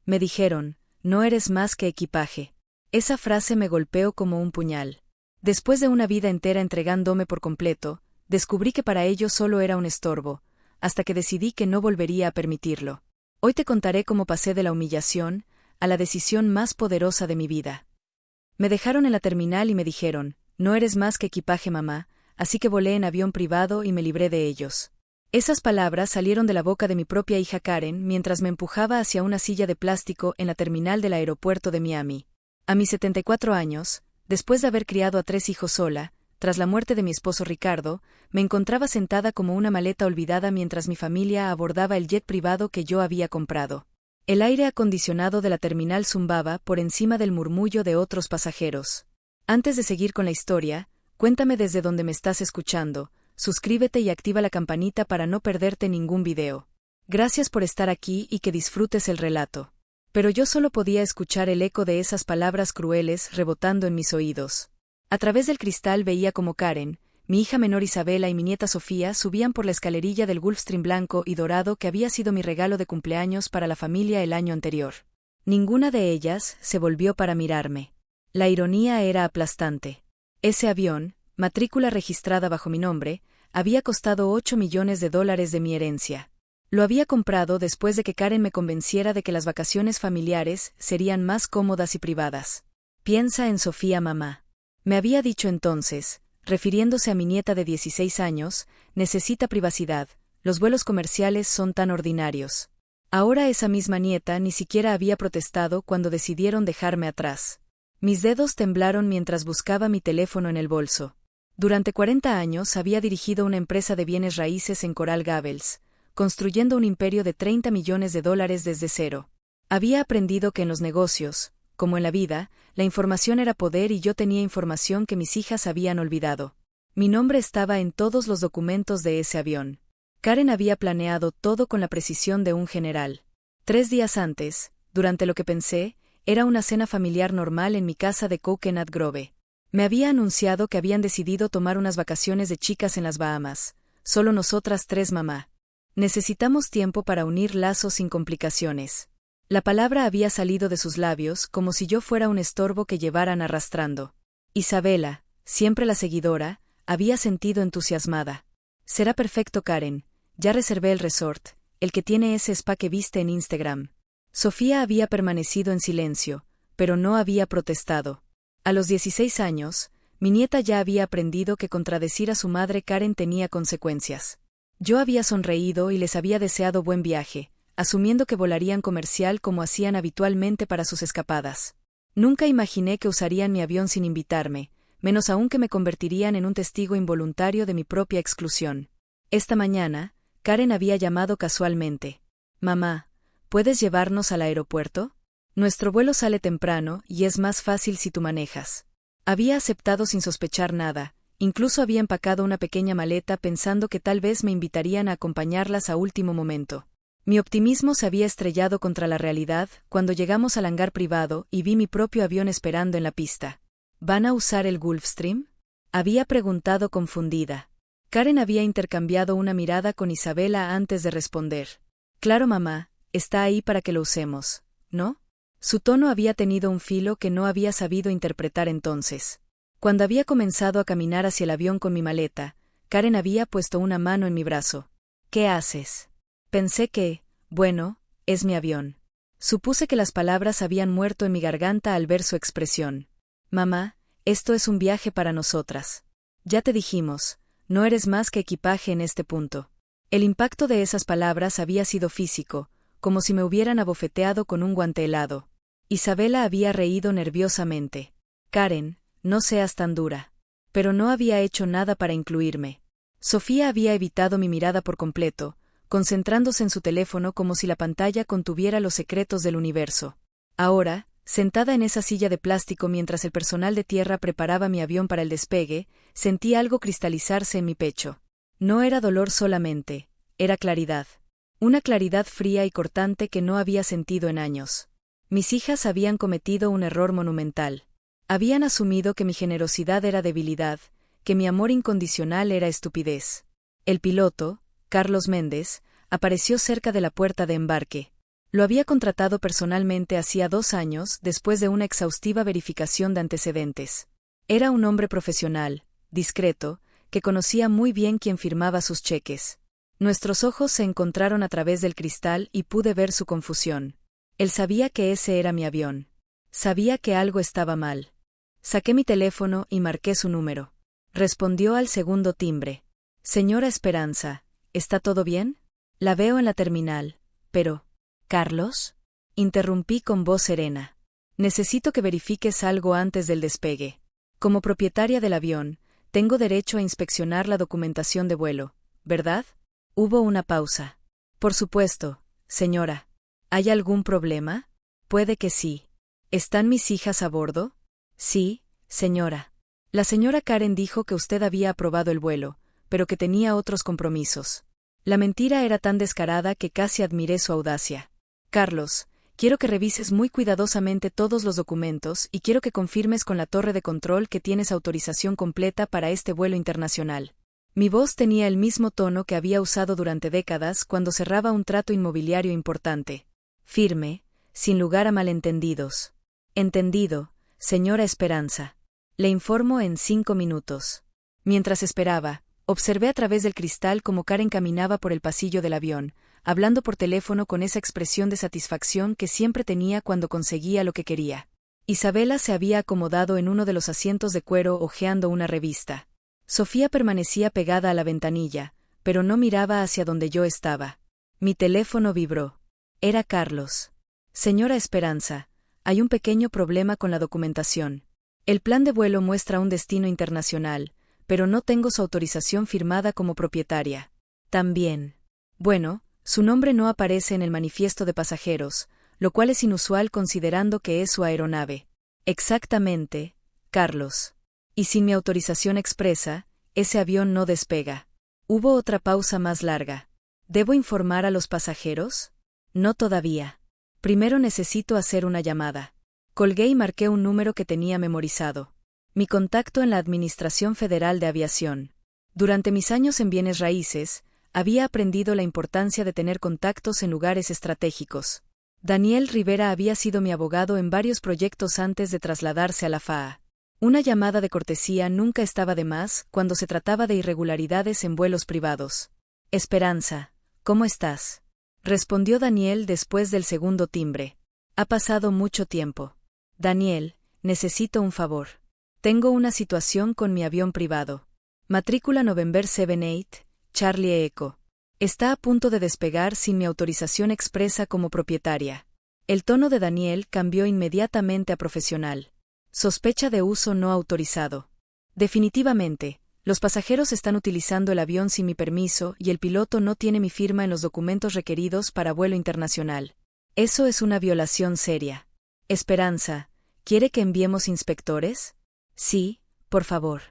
Me dijeron, no eres más que equipaje. Esa frase me golpeó como un puñal. Después de una vida entera entregándome por completo, descubrí que para ellos solo era un estorbo, hasta que decidí que no volvería a permitirlo. Hoy te contaré cómo pasé de la humillación a la decisión más poderosa de mi vida. Me dejaron en la terminal y me dijeron, no eres más que equipaje, mamá, así que volé en avión privado y me libré de ellos. Esas palabras salieron de la boca de mi propia hija Karen mientras me empujaba hacia una silla de plástico en la terminal del aeropuerto de Miami. A mis 74 años, después de haber criado a 3 hijos sola, tras la muerte de mi esposo Ricardo, me encontraba sentada como una maleta olvidada mientras mi familia abordaba el jet privado que yo había comprado. El aire acondicionado de la terminal zumbaba por encima del murmullo de otros pasajeros. Antes de seguir con la historia, cuéntame desde dónde me estás escuchando, suscríbete y activa la campanita para no perderte ningún video. Gracias por estar aquí y que disfrutes el relato. Pero yo solo podía escuchar el eco de esas palabras crueles rebotando en mis oídos. A través del cristal veía como Karen, mi hija menor Isabela y mi nieta Sofía subían por la escalerilla del Gulfstream blanco y dorado que había sido mi regalo de cumpleaños para la familia el año anterior. Ninguna de ellas se volvió para mirarme. La ironía era aplastante. Ese avión, matrícula registrada bajo mi nombre, había costado $8 millones de mi herencia. Lo había comprado después de que Karen me convenciera de que las vacaciones familiares serían más cómodas y privadas. Piensa en Sofía, mamá. Me había dicho entonces, refiriéndose a mi nieta de 16 años, necesita privacidad, los vuelos comerciales son tan ordinarios. Ahora esa misma nieta ni siquiera había protestado cuando decidieron dejarme atrás. Mis dedos temblaron mientras buscaba mi teléfono en el bolso. Durante 40 años había dirigido una empresa de bienes raíces en Coral Gables, construyendo un imperio de $30 millones desde cero. Había aprendido que en los negocios, como en la vida, la información era poder y yo tenía información que mis hijas habían olvidado. Mi nombre estaba en todos los documentos de ese avión. Karen había planeado todo con la precisión de un general. 3 días antes, durante lo que pensé, era una cena familiar normal en mi casa de Coconut Grove. Me había anunciado que habían decidido tomar unas vacaciones de chicas en las Bahamas. Solo nosotras 3, mamá. Necesitamos tiempo para unir lazos sin complicaciones. La palabra había salido de sus labios como si yo fuera un estorbo que llevaran arrastrando. Isabela, siempre la seguidora, había sentido entusiasmada. Será perfecto, Karen. Ya reservé el resort, el que tiene ese spa que viste en Instagram. Sofía había permanecido en silencio, pero no había protestado. A los 16 años, mi nieta ya había aprendido que contradecir a su madre Karen tenía consecuencias. Yo había sonreído y les había deseado buen viaje, asumiendo que volarían comercial como hacían habitualmente para sus escapadas. Nunca imaginé que usarían mi avión sin invitarme, menos aún que me convertirían en un testigo involuntario de mi propia exclusión. Esta mañana, Karen había llamado casualmente. Mamá, ¿puedes llevarnos al aeropuerto? Nuestro vuelo sale temprano y es más fácil si tú manejas. Había aceptado sin sospechar nada, incluso había empacado una pequeña maleta pensando que tal vez me invitarían a acompañarlas a último momento. Mi optimismo se había estrellado contra la realidad cuando llegamos al hangar privado y vi mi propio avión esperando en la pista. ¿Van a usar el Gulfstream?, había preguntado confundida. Karen había intercambiado una mirada con Isabela antes de responder. Claro, mamá, está ahí para que lo usemos, ¿no? Su tono había tenido un filo que no había sabido interpretar entonces. Cuando había comenzado a caminar hacia el avión con mi maleta, Karen había puesto una mano en mi brazo. ¿Qué haces? Pensé que, bueno, es mi avión. Supuse que las palabras habían muerto en mi garganta al ver su expresión. Mamá, esto es un viaje para nosotras. Ya te dijimos, no eres más que equipaje en este punto. El impacto de esas palabras había sido físico, como si me hubieran abofeteado con un guante helado. Isabela había reído nerviosamente. Karen, no seas tan dura. Pero no había hecho nada para incluirme. Sofía había evitado mi mirada por completo, concentrándose en su teléfono como si la pantalla contuviera los secretos del universo. Ahora, sentada en esa silla de plástico mientras el personal de tierra preparaba mi avión para el despegue, sentí algo cristalizarse en mi pecho. No era dolor solamente, era claridad. Una claridad fría y cortante que no había sentido en años. Mis hijas habían cometido un error monumental. Habían asumido que mi generosidad era debilidad, que mi amor incondicional era estupidez. El piloto, Carlos Méndez, apareció cerca de la puerta de embarque. Lo había contratado personalmente hacía 2 años, después de una exhaustiva verificación de antecedentes. Era un hombre profesional, discreto, que conocía muy bien quién firmaba sus cheques. Nuestros ojos se encontraron a través del cristal y pude ver su confusión. Él sabía que ese era mi avión. Sabía que algo estaba mal. Saqué mi teléfono y marqué su número. Respondió al segundo timbre. Señora Esperanza, ¿está todo bien? La veo en la terminal, pero... ¿Carlos? Interrumpí con voz serena. Necesito que verifiques algo antes del despegue. Como propietaria del avión, tengo derecho a inspeccionar la documentación de vuelo, ¿verdad? Hubo una pausa. Por supuesto, señora. ¿Hay algún problema? Puede que sí. ¿Están mis hijas a bordo? Sí, señora. La señora Karen dijo que usted había aprobado el vuelo, pero que tenía otros compromisos. La mentira era tan descarada que casi admiré su audacia. Carlos, quiero que revises muy cuidadosamente todos los documentos y quiero que confirmes con la torre de control que tienes autorización completa para este vuelo internacional. Mi voz tenía el mismo tono que había usado durante décadas cuando cerraba un trato inmobiliario importante. Firme, sin lugar a malentendidos. Entendido, señora Esperanza. Le informo en 5 minutos. Mientras esperaba, observé a través del cristal cómo Karen caminaba por el pasillo del avión, hablando por teléfono con esa expresión de satisfacción que siempre tenía cuando conseguía lo que quería. Isabela se había acomodado en uno de los asientos de cuero hojeando una revista. Sofía permanecía pegada a la ventanilla, pero no miraba hacia donde yo estaba. Mi teléfono vibró. Era Carlos. Señora Esperanza, hay un pequeño problema con la documentación. El plan de vuelo muestra un destino internacional, pero no tengo su autorización firmada como propietaria. También. Bueno, su nombre no aparece en el manifiesto de pasajeros, lo cual es inusual considerando que es su aeronave. Exactamente, Carlos. Y sin mi autorización expresa, ese avión no despega. Hubo otra pausa más larga. ¿Debo informar a los pasajeros? No todavía. Primero necesito hacer una llamada. Colgué y marqué un número que tenía memorizado. Mi contacto en la Administración Federal de Aviación. Durante mis años en bienes raíces, había aprendido la importancia de tener contactos en lugares estratégicos. Daniel Rivera había sido mi abogado en varios proyectos antes de trasladarse a la FAA. Una llamada de cortesía nunca estaba de más cuando se trataba de irregularidades en vuelos privados. Esperanza, ¿cómo estás? Respondió Daniel después del segundo timbre. Ha pasado mucho tiempo. Daniel, necesito un favor. Tengo una situación con mi avión privado. Matrícula November 78, Charlie Echo. Está a punto de despegar sin mi autorización expresa como propietaria. El tono de Daniel cambió inmediatamente a profesional. Sospecha de uso no autorizado. Definitivamente, los pasajeros están utilizando el avión sin mi permiso y el piloto no tiene mi firma en los documentos requeridos para vuelo internacional. Eso es una violación seria. Esperanza, ¿quiere que enviemos inspectores? Sí, por favor.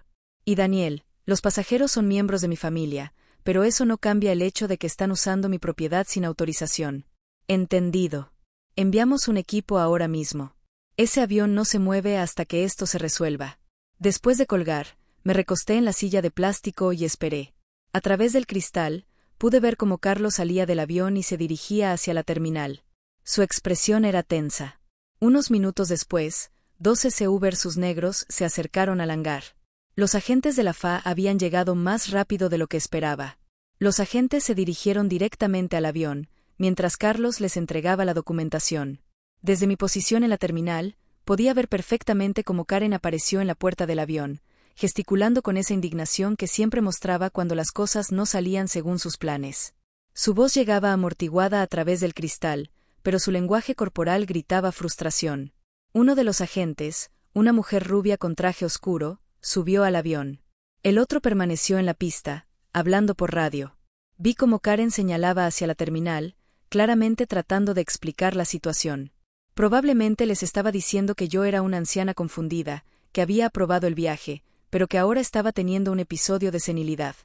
Y Daniel, los pasajeros son miembros de mi familia, pero eso no cambia el hecho de que están usando mi propiedad sin autorización. Entendido. Enviamos un equipo ahora mismo. Ese avión no se mueve hasta que esto se resuelva. Después de colgar, me recosté en la silla de plástico y esperé. A través del cristal, pude ver cómo Carlos salía del avión y se dirigía hacia la terminal. Su expresión era tensa. Unos minutos después, 2 SU versus negros se acercaron al hangar. Los agentes de la FAA habían llegado más rápido de lo que esperaba. Los agentes se dirigieron directamente al avión, mientras Carlos les entregaba la documentación. Desde mi posición en la terminal, podía ver perfectamente cómo Karen apareció en la puerta del avión, gesticulando con esa indignación que siempre mostraba cuando las cosas no salían según sus planes. Su voz llegaba amortiguada a través del cristal, pero su lenguaje corporal gritaba frustración. Uno de los agentes, una mujer rubia con traje oscuro, subió al avión. El otro permaneció en la pista, hablando por radio. Vi cómo Karen señalaba hacia la terminal, claramente tratando de explicar la situación. Probablemente les estaba diciendo que yo era una anciana confundida, que había aprobado el viaje, pero que ahora estaba teniendo un episodio de senilidad.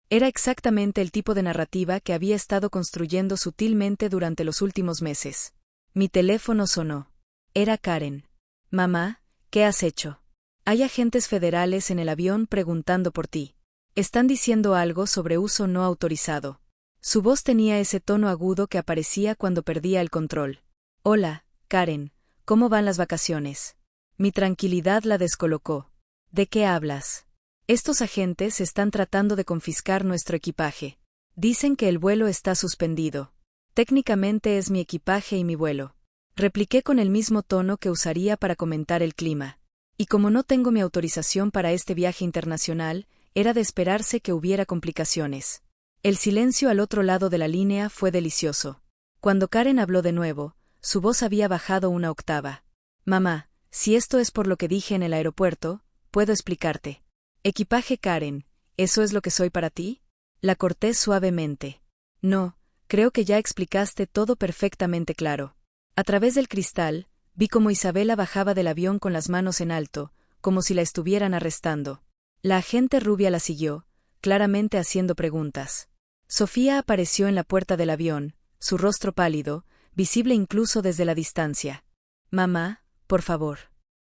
Era exactamente el tipo de narrativa que había estado construyendo sutilmente durante los últimos meses. Mi teléfono sonó. Era Karen. Mamá, ¿qué has hecho? Hay agentes federales en el avión preguntando por ti. Están diciendo algo sobre uso no autorizado. Su voz tenía ese tono agudo que aparecía cuando perdía el control. Hola, Karen, ¿cómo van las vacaciones? Mi tranquilidad la descolocó. ¿De qué hablas? Estos agentes están tratando de confiscar nuestro equipaje. Dicen que el vuelo está suspendido. Técnicamente es mi equipaje y mi vuelo. Repliqué con el mismo tono que usaría para comentar el clima. Y como no tengo mi autorización para este viaje internacional, era de esperarse que hubiera complicaciones. El silencio al otro lado de la línea fue delicioso. Cuando Karen habló de nuevo, su voz había bajado una octava. Mamá, si esto es por lo que dije en el aeropuerto, puedo explicarte. Equipaje Karen, ¿eso es lo que soy para ti? La corté suavemente. No, creo que ya explicaste todo perfectamente claro. A través del cristal, vi cómo Isabela bajaba del avión con las manos en alto, como si la estuvieran arrestando. La agente rubia la siguió, claramente haciendo preguntas. Sofía apareció en la puerta del avión, su rostro pálido, visible incluso desde la distancia. Mamá, por favor.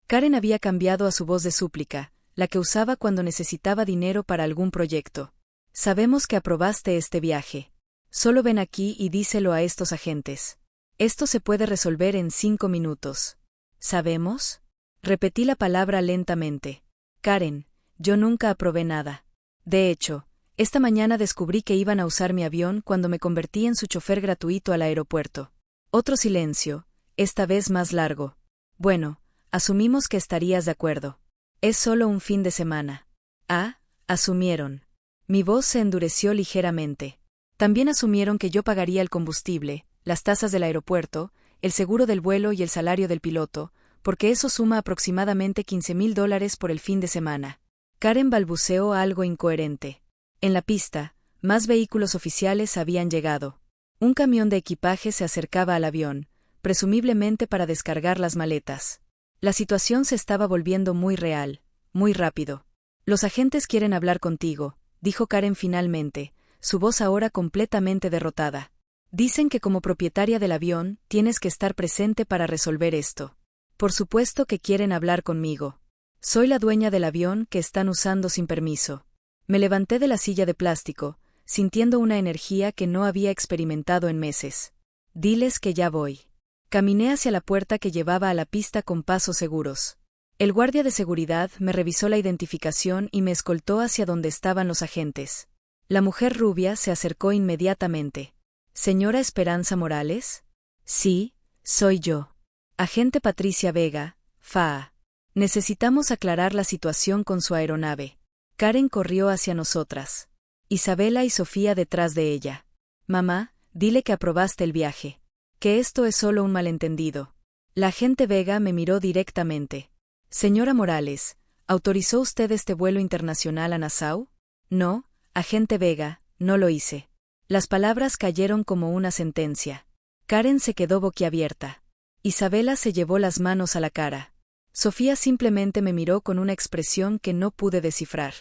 Karen había cambiado a su voz de súplica, la que usaba cuando necesitaba dinero para algún proyecto. Sabemos que aprobaste este viaje. Solo ven aquí y díselo a estos agentes. Esto se puede resolver en 5 minutos. ¿Sabemos? Repetí la palabra lentamente. Karen, yo nunca aprobé nada. De hecho, esta mañana descubrí que iban a usar mi avión cuando me convertí en su chofer gratuito al aeropuerto. Otro silencio, esta vez más largo. Bueno, asumimos que estarías de acuerdo. Es solo un fin de semana. Ah, asumieron. Mi voz se endureció ligeramente. También asumieron que yo pagaría el combustible, las tasas del aeropuerto, el seguro del vuelo y el salario del piloto, porque eso suma aproximadamente $15,000 por el fin de semana. Karen balbuceó algo incoherente. En la pista, más vehículos oficiales habían llegado. Un camión de equipaje se acercaba al avión, presumiblemente para descargar las maletas. La situación se estaba volviendo muy real, muy rápido. Los agentes quieren hablar contigo, dijo Karen finalmente, su voz ahora completamente derrotada. Dicen que como propietaria del avión, tienes que estar presente para resolver esto. Por supuesto que quieren hablar conmigo. Soy la dueña del avión que están usando sin permiso. Me levanté de la silla de plástico, sintiendo una energía que no había experimentado en meses. Diles que ya voy. Caminé hacia la puerta que llevaba a la pista con pasos seguros. El guardia de seguridad me revisó la identificación y me escoltó hacia donde estaban los agentes. La mujer rubia se acercó inmediatamente. ¿Señora Esperanza Morales? Sí, soy yo. Agente Patricia Vega, FAA. Necesitamos aclarar la situación con su aeronave. Karen corrió hacia nosotras. Isabela y Sofía detrás de ella. Mamá, dile que aprobaste el viaje. Que esto es solo un malentendido. La agente Vega me miró directamente. Señora Morales, ¿autorizó usted este vuelo internacional a Nassau? No, agente Vega, no lo hice. Las palabras cayeron como una sentencia. Karen se quedó boquiabierta. Isabela se llevó las manos a la cara. Sofía simplemente me miró con una expresión que no pude descifrar.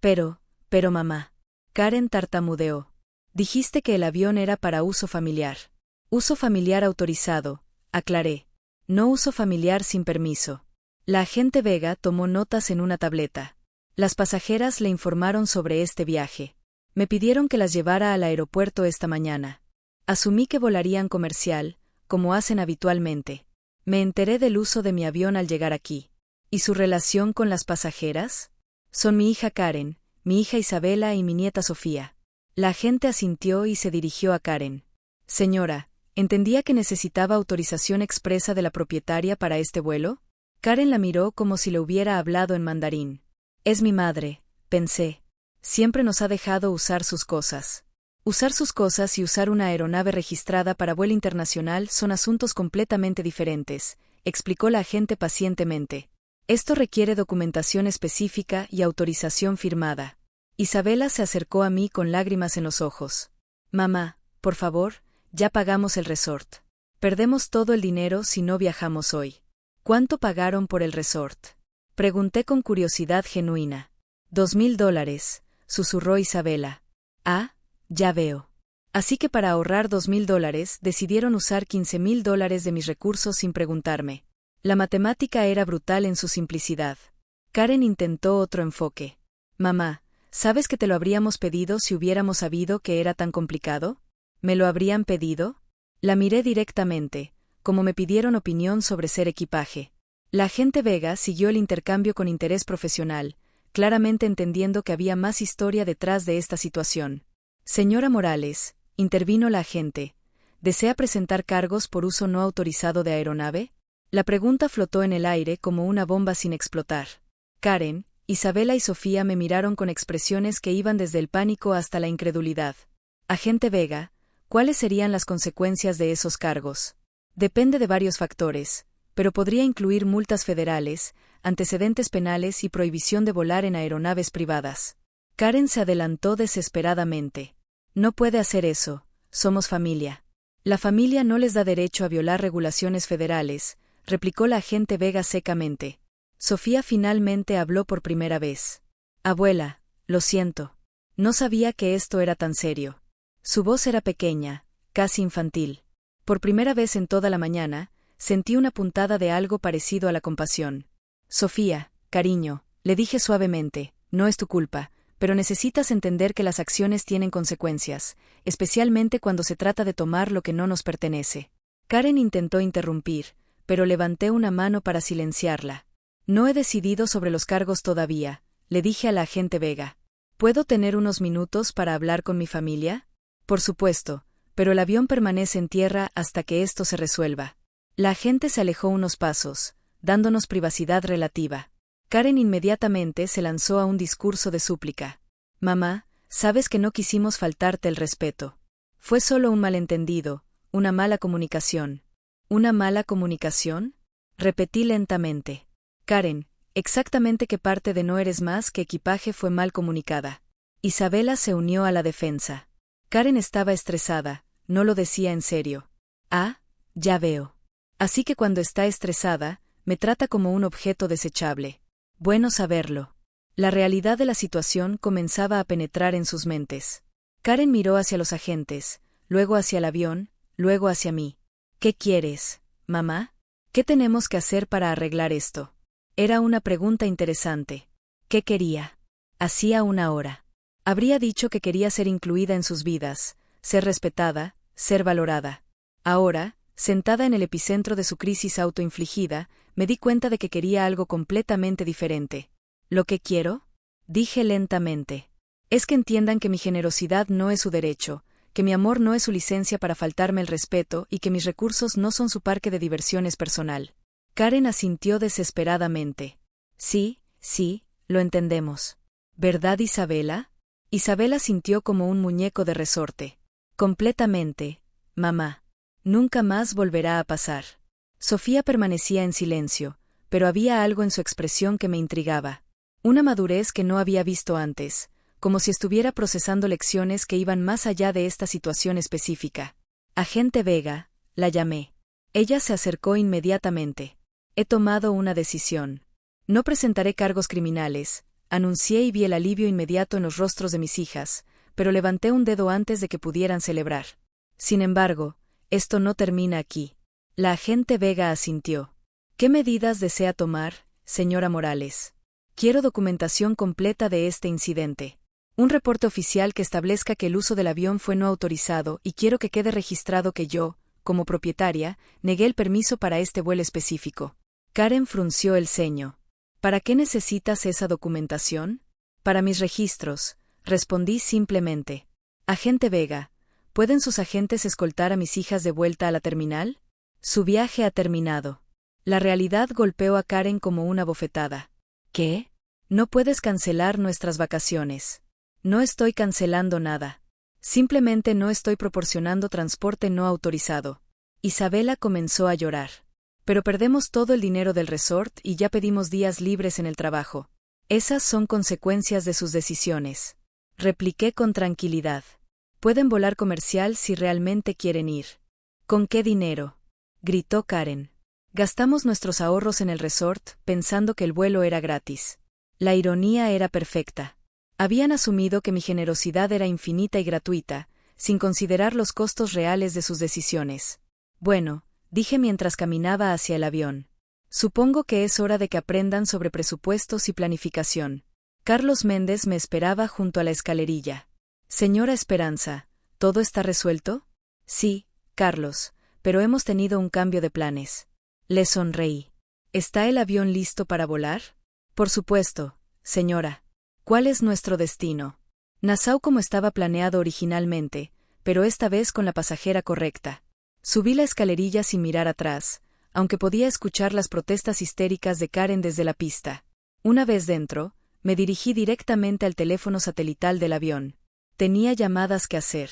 Pero mamá. Karen tartamudeó. Dijiste que el avión era para uso familiar. Uso familiar autorizado, aclaré. No uso familiar sin permiso. La agente Vega tomó notas en una tableta. Las pasajeras le informaron sobre este viaje. Me pidieron que las llevara al aeropuerto esta mañana. Asumí que volarían comercial, como hacen habitualmente. Me enteré del uso de mi avión al llegar aquí. ¿Y su relación con las pasajeras? Son mi hija Karen, mi hija Isabela y mi nieta Sofía. La agente asintió y se dirigió a Karen. Señora, ¿entendía que necesitaba autorización expresa de la propietaria para este vuelo? Karen la miró como si le hubiera hablado en mandarín. Es mi madre, pensé. Siempre nos ha dejado usar sus cosas. Usar sus cosas y usar una aeronave registrada para vuelo internacional son asuntos completamente diferentes, explicó la agente pacientemente. Esto requiere documentación específica y autorización firmada. Isabela se acercó a mí con lágrimas en los ojos. Mamá, por favor, ya pagamos el resort. Perdemos todo el dinero si no viajamos hoy. ¿Cuánto pagaron por el resort? Pregunté con curiosidad genuina. $2,000, susurró Isabela. Ah, ya veo. Así que para ahorrar $2,000 decidieron usar $15,000 de mis recursos sin preguntarme. La matemática era brutal en su simplicidad. Karen intentó otro enfoque. Mamá, ¿sabes que te lo habríamos pedido si hubiéramos sabido que era tan complicado? ¿Me lo habrían pedido? La miré directamente, como me pidieron opinión sobre ser equipaje. La agente Vega siguió el intercambio con interés profesional, claramente entendiendo que había más historia detrás de esta situación. Señora Morales, intervino la agente, ¿desea presentar cargos por uso no autorizado de aeronave? La pregunta flotó en el aire como una bomba sin explotar. Karen, Isabela y Sofía me miraron con expresiones que iban desde el pánico hasta la incredulidad. Agente Vega, ¿cuáles serían las consecuencias de esos cargos? Depende de varios factores, pero podría incluir multas federales, antecedentes penales y prohibición de volar en aeronaves privadas. Karen se adelantó desesperadamente. No puede hacer eso, somos familia. La familia no les da derecho a violar regulaciones federales, replicó la agente Vega secamente. Sofía finalmente habló por primera vez. Abuela, lo siento. No sabía que esto era tan serio. Su voz era pequeña, casi infantil. Por primera vez en toda la mañana, sentí una puntada de algo parecido a la compasión. Sofía, cariño, le dije suavemente, no es tu culpa, pero necesitas entender que las acciones tienen consecuencias, especialmente cuando se trata de tomar lo que no nos pertenece. Karen intentó interrumpir, pero levanté una mano para silenciarla. No he decidido sobre los cargos todavía, le dije a la agente Vega. ¿Puedo tener unos minutos para hablar con mi familia? Por supuesto, pero el avión permanece en tierra hasta que esto se resuelva. La agente se alejó unos pasos, dándonos privacidad relativa. Karen inmediatamente se lanzó a un discurso de súplica. Mamá, sabes que no quisimos faltarte el respeto. Fue solo un malentendido, una mala comunicación. ¿Una mala comunicación? Repetí lentamente. Karen, exactamente qué parte de no eres más que equipaje fue mal comunicada. Isabela se unió a la defensa. Karen estaba estresada, no lo decía en serio. Ah, ya veo. Así que cuando está estresada, me trata como un objeto desechable. Bueno saberlo. La realidad de la situación comenzaba a penetrar en sus mentes. Karen miró hacia los agentes, luego hacia el avión, luego hacia mí. ¿Qué quieres, mamá? ¿Qué tenemos que hacer para arreglar esto? Era una pregunta interesante. ¿Qué quería? Hacía una hora. Habría dicho que quería ser incluida en sus vidas, ser respetada, ser valorada. Ahora, sentada en el epicentro de su crisis autoinfligida, me di cuenta de que quería algo completamente diferente. ¿Lo que quiero? Dije lentamente. Es que entiendan que mi generosidad no es su derecho, que mi amor no es su licencia para faltarme el respeto y que mis recursos no son su parque de diversiones personal. Karen asintió desesperadamente. Sí, lo entendemos. ¿Verdad, Isabela? Isabela sintió como un muñeco de resorte. Completamente, mamá. Nunca más volverá a pasar. Sofía permanecía en silencio, pero había algo en su expresión que me intrigaba. Una madurez que no había visto antes, como si estuviera procesando lecciones que iban más allá de esta situación específica. Agente Vega, la llamé. Ella se acercó inmediatamente. He tomado una decisión. No presentaré cargos criminales, anuncié y vi el alivio inmediato en los rostros de mis hijas, pero levanté un dedo antes de que pudieran celebrar. Sin embargo, esto no termina aquí. La agente Vega asintió. ¿Qué medidas desea tomar, señora Morales? Quiero documentación completa de este incidente. Un reporte oficial que establezca que el uso del avión fue no autorizado y quiero que quede registrado que yo, como propietaria, negué el permiso para este vuelo específico. Karen frunció el ceño. ¿Para qué necesitas esa documentación? Para mis registros, respondí simplemente. Agente Vega, ¿pueden sus agentes escoltar a mis hijas de vuelta a la terminal? Su viaje ha terminado. La realidad golpeó a Karen como una bofetada. ¿Qué? No puedes cancelar nuestras vacaciones. No estoy cancelando nada. Simplemente no estoy proporcionando transporte no autorizado. Isabela comenzó a llorar. Pero perdemos todo el dinero del resort y ya pedimos días libres en el trabajo. Esas son consecuencias de sus decisiones. Repliqué con tranquilidad. Pueden volar comercial si realmente quieren ir. ¿Con qué dinero? Gritó Karen. Gastamos nuestros ahorros en el resort, pensando que el vuelo era gratis. La ironía era perfecta. Habían asumido que mi generosidad era infinita y gratuita, sin considerar los costos reales de sus decisiones. Bueno, dije mientras caminaba hacia el avión. Supongo que es hora de que aprendan sobre presupuestos y planificación. Carlos Méndez me esperaba junto a la escalerilla. Señora Esperanza, ¿todo está resuelto? Sí, Carlos, pero hemos tenido un cambio de planes. Le sonreí. ¿Está el avión listo para volar? Por supuesto, señora. ¿Cuál es nuestro destino? Nassau como estaba planeado originalmente, pero esta vez con la pasajera correcta. Subí la escalerilla sin mirar atrás, aunque podía escuchar las protestas histéricas de Karen desde la pista. Una vez dentro, me dirigí directamente al teléfono satelital del avión. Tenía llamadas que hacer.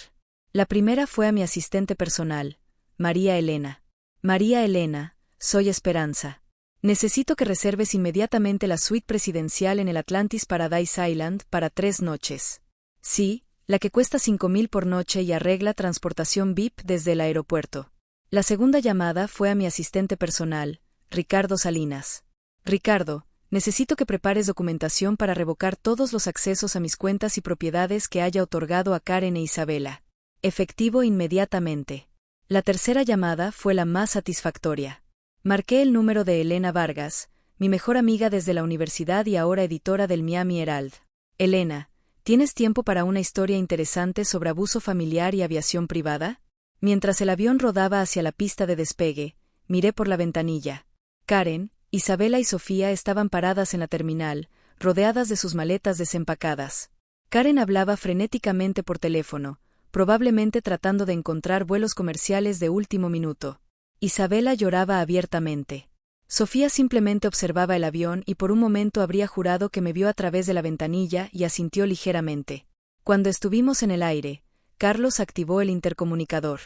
La primera fue a mi asistente personal, María Elena. María Elena, soy Esperanza. Necesito que reserves inmediatamente la suite presidencial en el Atlantis Paradise Island para 3 noches. Sí, la que cuesta 5,000 por noche y arregla transportación VIP desde el aeropuerto. La segunda llamada fue a mi asistente personal, Ricardo Salinas. Ricardo, necesito que prepares documentación para revocar todos los accesos a mis cuentas y propiedades que haya otorgado a Karen e Isabela. Efectivo inmediatamente. La tercera llamada fue la más satisfactoria. Marqué el número de Elena Vargas, mi mejor amiga desde la universidad y ahora editora del Miami Herald. Elena, ¿tienes tiempo para una historia interesante sobre abuso familiar y aviación privada? Mientras el avión rodaba hacia la pista de despegue, miré por la ventanilla. Karen, Isabela y Sofía estaban paradas en la terminal, rodeadas de sus maletas desempacadas. Karen hablaba frenéticamente por teléfono, probablemente tratando de encontrar vuelos comerciales de último minuto. Isabela lloraba abiertamente. Sofía simplemente observaba el avión y por un momento habría jurado que me vio a través de la ventanilla y asintió ligeramente. Cuando estuvimos en el aire, Carlos activó el intercomunicador.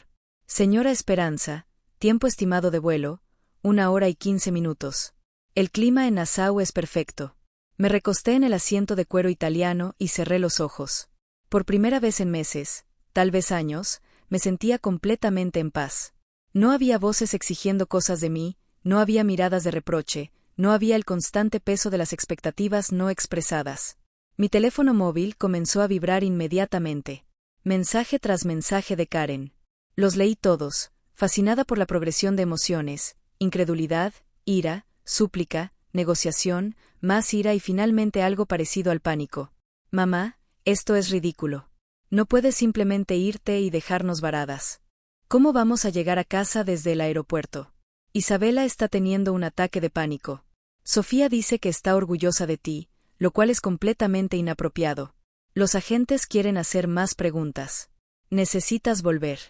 Señora Esperanza, tiempo estimado de vuelo, 1 hora y 15 minutos. El clima en Nassau es perfecto. Me recosté en el asiento de cuero italiano y cerré los ojos. Por primera vez en meses, tal vez años, me sentía completamente en paz. No había voces exigiendo cosas de mí, no había miradas de reproche, no había el constante peso de las expectativas no expresadas. Mi teléfono móvil comenzó a vibrar inmediatamente. Mensaje tras mensaje de Karen. Los leí todos, fascinada por la progresión de emociones, incredulidad, ira, súplica, negociación, más ira y finalmente algo parecido al pánico. Mamá, esto es ridículo. No puedes simplemente irte y dejarnos varadas. ¿Cómo vamos a llegar a casa desde el aeropuerto? Isabela está teniendo un ataque de pánico. Sofía dice que está orgullosa de ti, lo cual es completamente inapropiado. Los agentes quieren hacer más preguntas. Necesitas volver.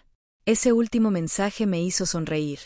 Ese último mensaje me hizo sonreír.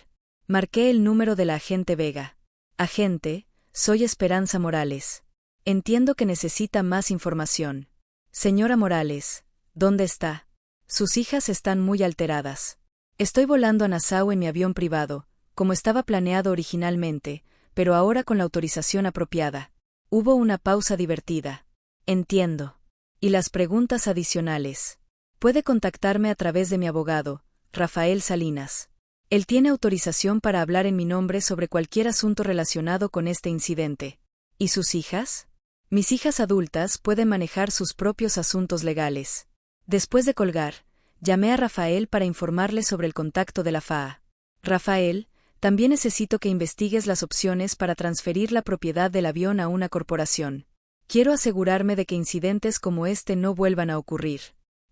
Marqué el número de la agente Vega. Agente, soy Esperanza Morales. Entiendo que necesita más información. Señora Morales, ¿dónde está? Sus hijas están muy alteradas. Estoy volando a Nassau en mi avión privado, como estaba planeado originalmente, pero ahora con la autorización apropiada. Hubo una pausa divertida. Entiendo. Y las preguntas adicionales. Puede contactarme a través de mi abogado, Rafael Salinas. Él tiene autorización para hablar en mi nombre sobre cualquier asunto relacionado con este incidente. ¿Y sus hijas? Mis hijas adultas pueden manejar sus propios asuntos legales. Después de colgar, llamé a Rafael para informarle sobre el contacto de la FAA. Rafael, también necesito que investigues las opciones para transferir la propiedad del avión a una corporación. Quiero asegurarme de que incidentes como este no vuelvan a ocurrir.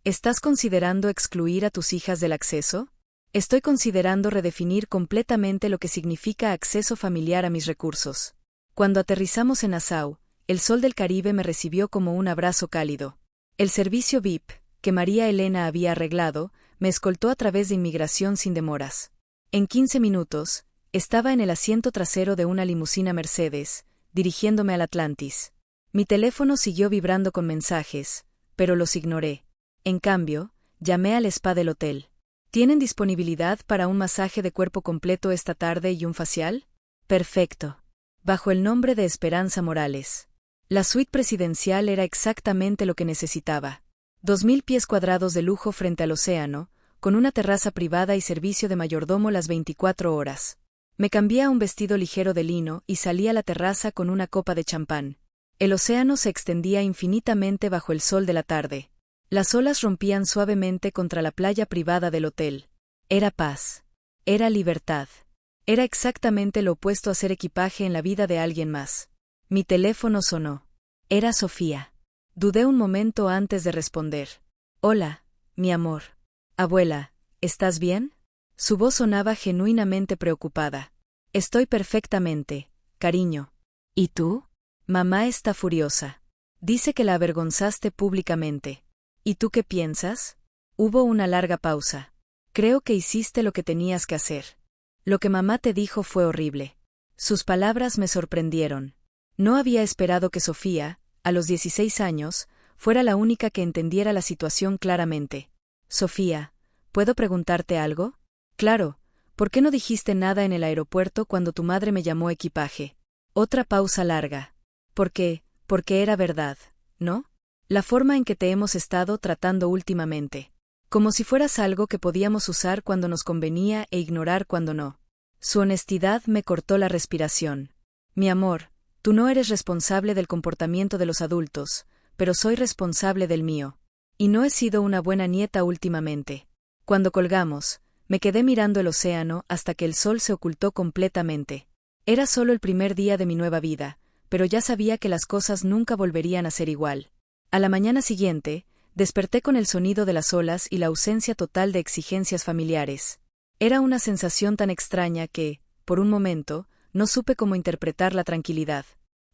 ¿Estás considerando excluir a tus hijas del acceso? Estoy considerando redefinir completamente lo que significa acceso familiar a mis recursos. Cuando aterrizamos en Nassau, el sol del Caribe me recibió como un abrazo cálido. El servicio VIP, que María Elena había arreglado, me escoltó a través de inmigración sin demoras. En 15 minutos, estaba en el asiento trasero de una limusina Mercedes, dirigiéndome al Atlantis. Mi teléfono siguió vibrando con mensajes, pero los ignoré. En cambio, llamé al spa del hotel. ¿Tienen disponibilidad para un masaje de cuerpo completo esta tarde y un facial? Perfecto. Bajo el nombre de Esperanza Morales. La suite presidencial era exactamente lo que necesitaba. 2,000 pies cuadrados de lujo frente al océano, con una terraza privada y servicio de mayordomo las 24 horas. Me cambié a un vestido ligero de lino y salí a la terraza con una copa de champán. El océano se extendía infinitamente bajo el sol de la tarde. Las olas rompían suavemente contra la playa privada del hotel. Era paz. Era libertad. Era exactamente lo opuesto a ser equipaje en la vida de alguien más. Mi teléfono sonó. Era Sofía. Dudé un momento antes de responder. Hola, mi amor. Abuela, ¿estás bien? Su voz sonaba genuinamente preocupada. Estoy perfectamente, cariño. ¿Y tú? Mamá está furiosa. Dice que la avergonzaste públicamente. ¿Y tú qué piensas? Hubo una larga pausa. Creo que hiciste lo que tenías que hacer. Lo que mamá te dijo fue horrible. Sus palabras me sorprendieron. No había esperado que Sofía, a los 16 años, fuera la única que entendiera la situación claramente. Sofía, ¿puedo preguntarte algo? Claro, ¿por qué no dijiste nada en el aeropuerto cuando tu madre me llamó equipaje? Otra pausa larga. ¿Por qué? Porque era verdad, ¿no? La forma en que te hemos estado tratando últimamente. Como si fueras algo que podíamos usar cuando nos convenía e ignorar cuando no. Su honestidad me cortó la respiración. Mi amor, tú no eres responsable del comportamiento de los adultos, pero soy responsable del mío. Y no he sido una buena nieta últimamente. Cuando colgamos, me quedé mirando el océano hasta que el sol se ocultó completamente. Era solo el primer día de mi nueva vida, pero ya sabía que las cosas nunca volverían a ser igual. A la mañana siguiente, desperté con el sonido de las olas y la ausencia total de exigencias familiares. Era una sensación tan extraña que, por un momento, no supe cómo interpretar la tranquilidad.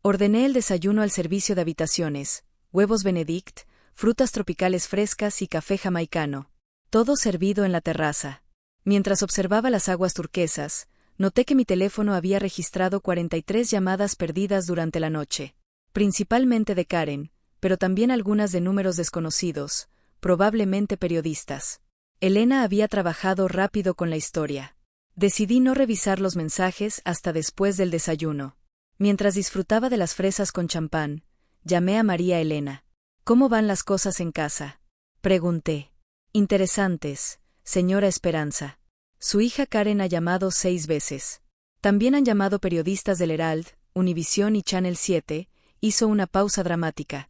Ordené el desayuno al servicio de habitaciones, huevos Benedict, frutas tropicales frescas y café jamaicano. Todo servido en la terraza. Mientras observaba las aguas turquesas, noté que mi teléfono había registrado 43 llamadas perdidas durante la noche. Principalmente de Karen, pero también algunas de números desconocidos, probablemente periodistas. Elena había trabajado rápido con la historia. Decidí no revisar los mensajes hasta después del desayuno. Mientras disfrutaba de las fresas con champán, llamé a María Elena. ¿Cómo van las cosas en casa? Pregunté. Interesantes, señora Esperanza. Su hija Karen ha llamado 6 veces. También han llamado periodistas del Herald, Univisión y Channel 7, hizo una pausa dramática.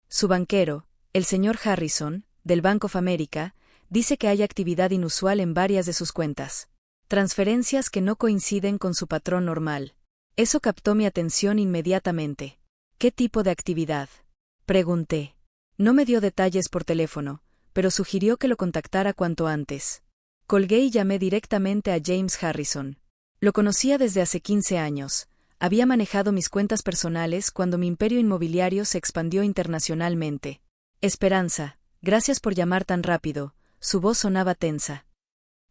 Su banquero, el señor Harrison, del Bank of America, dice que hay actividad inusual en varias de sus cuentas. Transferencias que no coinciden con su patrón normal. Eso captó mi atención inmediatamente. ¿Qué tipo de actividad? Pregunté. No me dio detalles por teléfono, pero sugirió que lo contactara cuanto antes. Colgué y llamé directamente a James Harrison. Lo conocía desde hace 15 años. Había manejado mis cuentas personales cuando mi imperio inmobiliario se expandió internacionalmente. Esperanza, gracias por llamar tan rápido. Su voz sonaba tensa.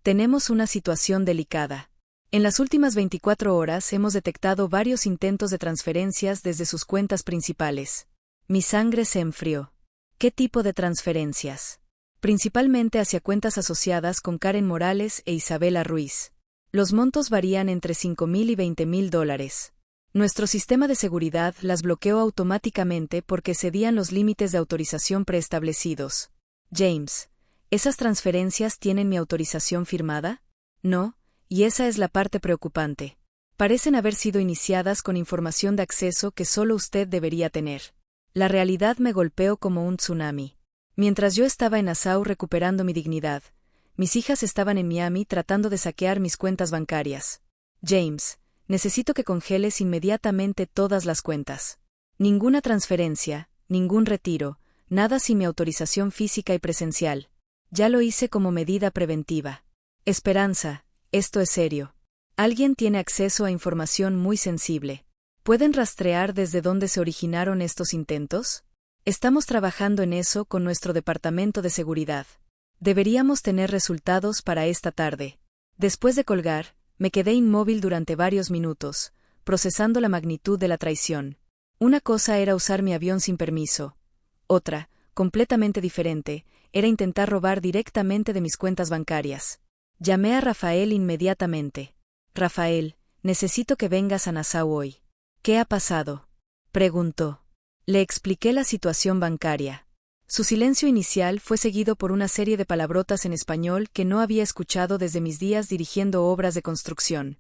Tenemos una situación delicada. En las últimas 24 horas hemos detectado varios intentos de transferencias desde sus cuentas principales. Mi sangre se enfrió. ¿Qué tipo de transferencias? Principalmente hacia cuentas asociadas con Karen Morales e Isabela Ruiz. Los montos varían entre $5,000 y $20,000. Nuestro sistema de seguridad las bloqueó automáticamente porque cedían los límites de autorización preestablecidos. James, ¿esas transferencias tienen mi autorización firmada? No, y esa es la parte preocupante. Parecen haber sido iniciadas con información de acceso que solo usted debería tener. La realidad me golpeó como un tsunami. Mientras yo estaba en Nassau recuperando mi dignidad, mis hijas estaban en Miami tratando de saquear mis cuentas bancarias. James, necesito que congeles inmediatamente todas las cuentas. Ninguna transferencia, ningún retiro, nada sin mi autorización física y presencial. Ya lo hice como medida preventiva. Esperanza, esto es serio. Alguien tiene acceso a información muy sensible. ¿Pueden rastrear desde dónde se originaron estos intentos? Estamos trabajando en eso con nuestro departamento de seguridad. Deberíamos tener resultados para esta tarde. Después de colgar, me quedé inmóvil durante varios minutos, procesando la magnitud de la traición. Una cosa era usar mi avión sin permiso. Otra, completamente diferente, era intentar robar directamente de mis cuentas bancarias. Llamé a Rafael inmediatamente. Rafael, necesito que vengas a Nassau hoy. ¿Qué ha pasado? Preguntó. Le expliqué la situación bancaria. Su silencio inicial fue seguido por una serie de palabrotas en español que no había escuchado desde mis días dirigiendo obras de construcción.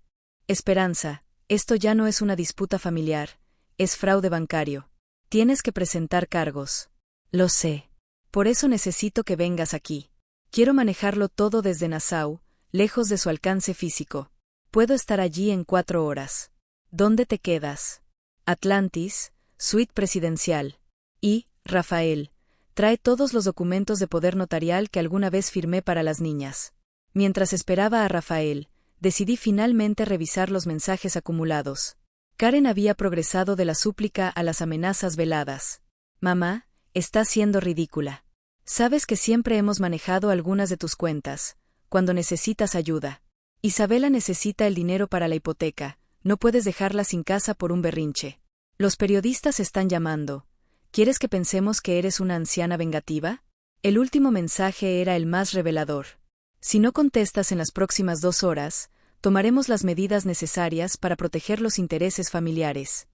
Esperanza, esto ya no es una disputa familiar, es fraude bancario. Tienes que presentar cargos. Lo sé. Por eso necesito que vengas aquí. Quiero manejarlo todo desde Nassau, lejos de su alcance físico. Puedo estar allí en 4 horas. ¿Dónde te quedas? Atlantis, suite presidencial. Y, Rafael, trae todos los documentos de poder notarial que alguna vez firmé para las niñas. Mientras esperaba a Rafael, decidí finalmente revisar los mensajes acumulados. Karen había progresado de la súplica a las amenazas veladas. Mamá, estás siendo ridícula. Sabes que siempre hemos manejado algunas de tus cuentas, cuando necesitas ayuda. Isabela necesita el dinero para la hipoteca, no puedes dejarla sin casa por un berrinche. Los periodistas están llamando. ¿Quieres que pensemos que eres una anciana vengativa? El último mensaje era el más revelador. Si no contestas en las próximas 2 horas, tomaremos las medidas necesarias para proteger los intereses familiares.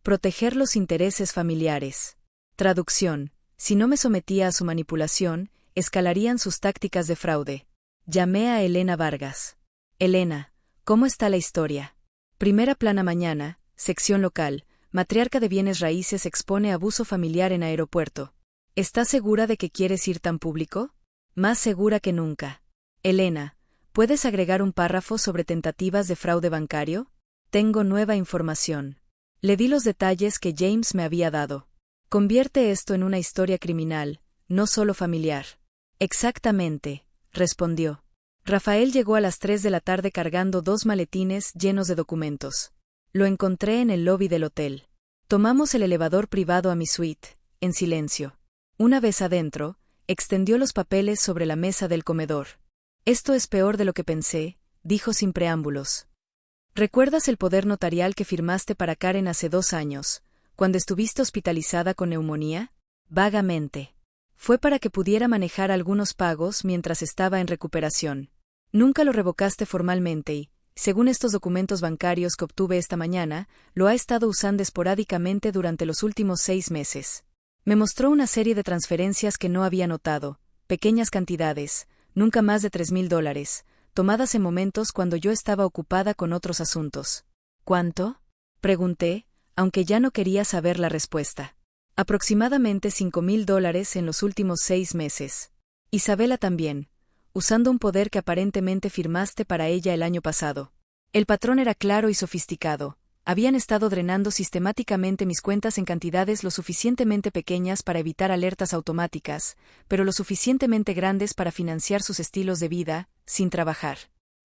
Proteger los intereses familiares. Traducción. Si no me sometía a su manipulación, escalarían sus tácticas de fraude. Llamé a Elena Vargas. Elena, ¿cómo está la historia? Primera plana mañana, sección local, matriarca de bienes raíces expone abuso familiar en aeropuerto. ¿Estás segura de que quieres ir tan público? Más segura que nunca. Elena, ¿puedes agregar un párrafo sobre tentativas de fraude bancario? Tengo nueva información. Le di los detalles que James me había dado. Convierte esto en una historia criminal, no solo familiar. Exactamente, respondió. Rafael llegó a las 3 de la tarde cargando 2 maletines llenos de documentos. Lo encontré en el lobby del hotel. Tomamos el elevador privado a mi suite, en silencio. Una vez adentro, extendió los papeles sobre la mesa del comedor. Esto es peor de lo que pensé, dijo sin preámbulos. ¿Recuerdas el poder notarial que firmaste para Karen hace 2 años, cuando estuviste hospitalizada con neumonía? Vagamente. Fue para que pudiera manejar algunos pagos mientras estaba en recuperación. Nunca lo revocaste formalmente y, según estos documentos bancarios que obtuve esta mañana, lo ha estado usando esporádicamente durante los últimos 6 meses. Me mostró una serie de transferencias que no había notado, pequeñas cantidades, nunca más de $3,000, tomadas en momentos cuando yo estaba ocupada con otros asuntos. ¿Cuánto? Pregunté, aunque ya no quería saber la respuesta. Aproximadamente $5,000 en los últimos 6 meses. Isabela también, usando un poder que aparentemente firmaste para ella el año pasado. El patrón era claro y sofisticado. Habían estado drenando sistemáticamente mis cuentas en cantidades lo suficientemente pequeñas para evitar alertas automáticas, pero lo suficientemente grandes para financiar sus estilos de vida, sin trabajar.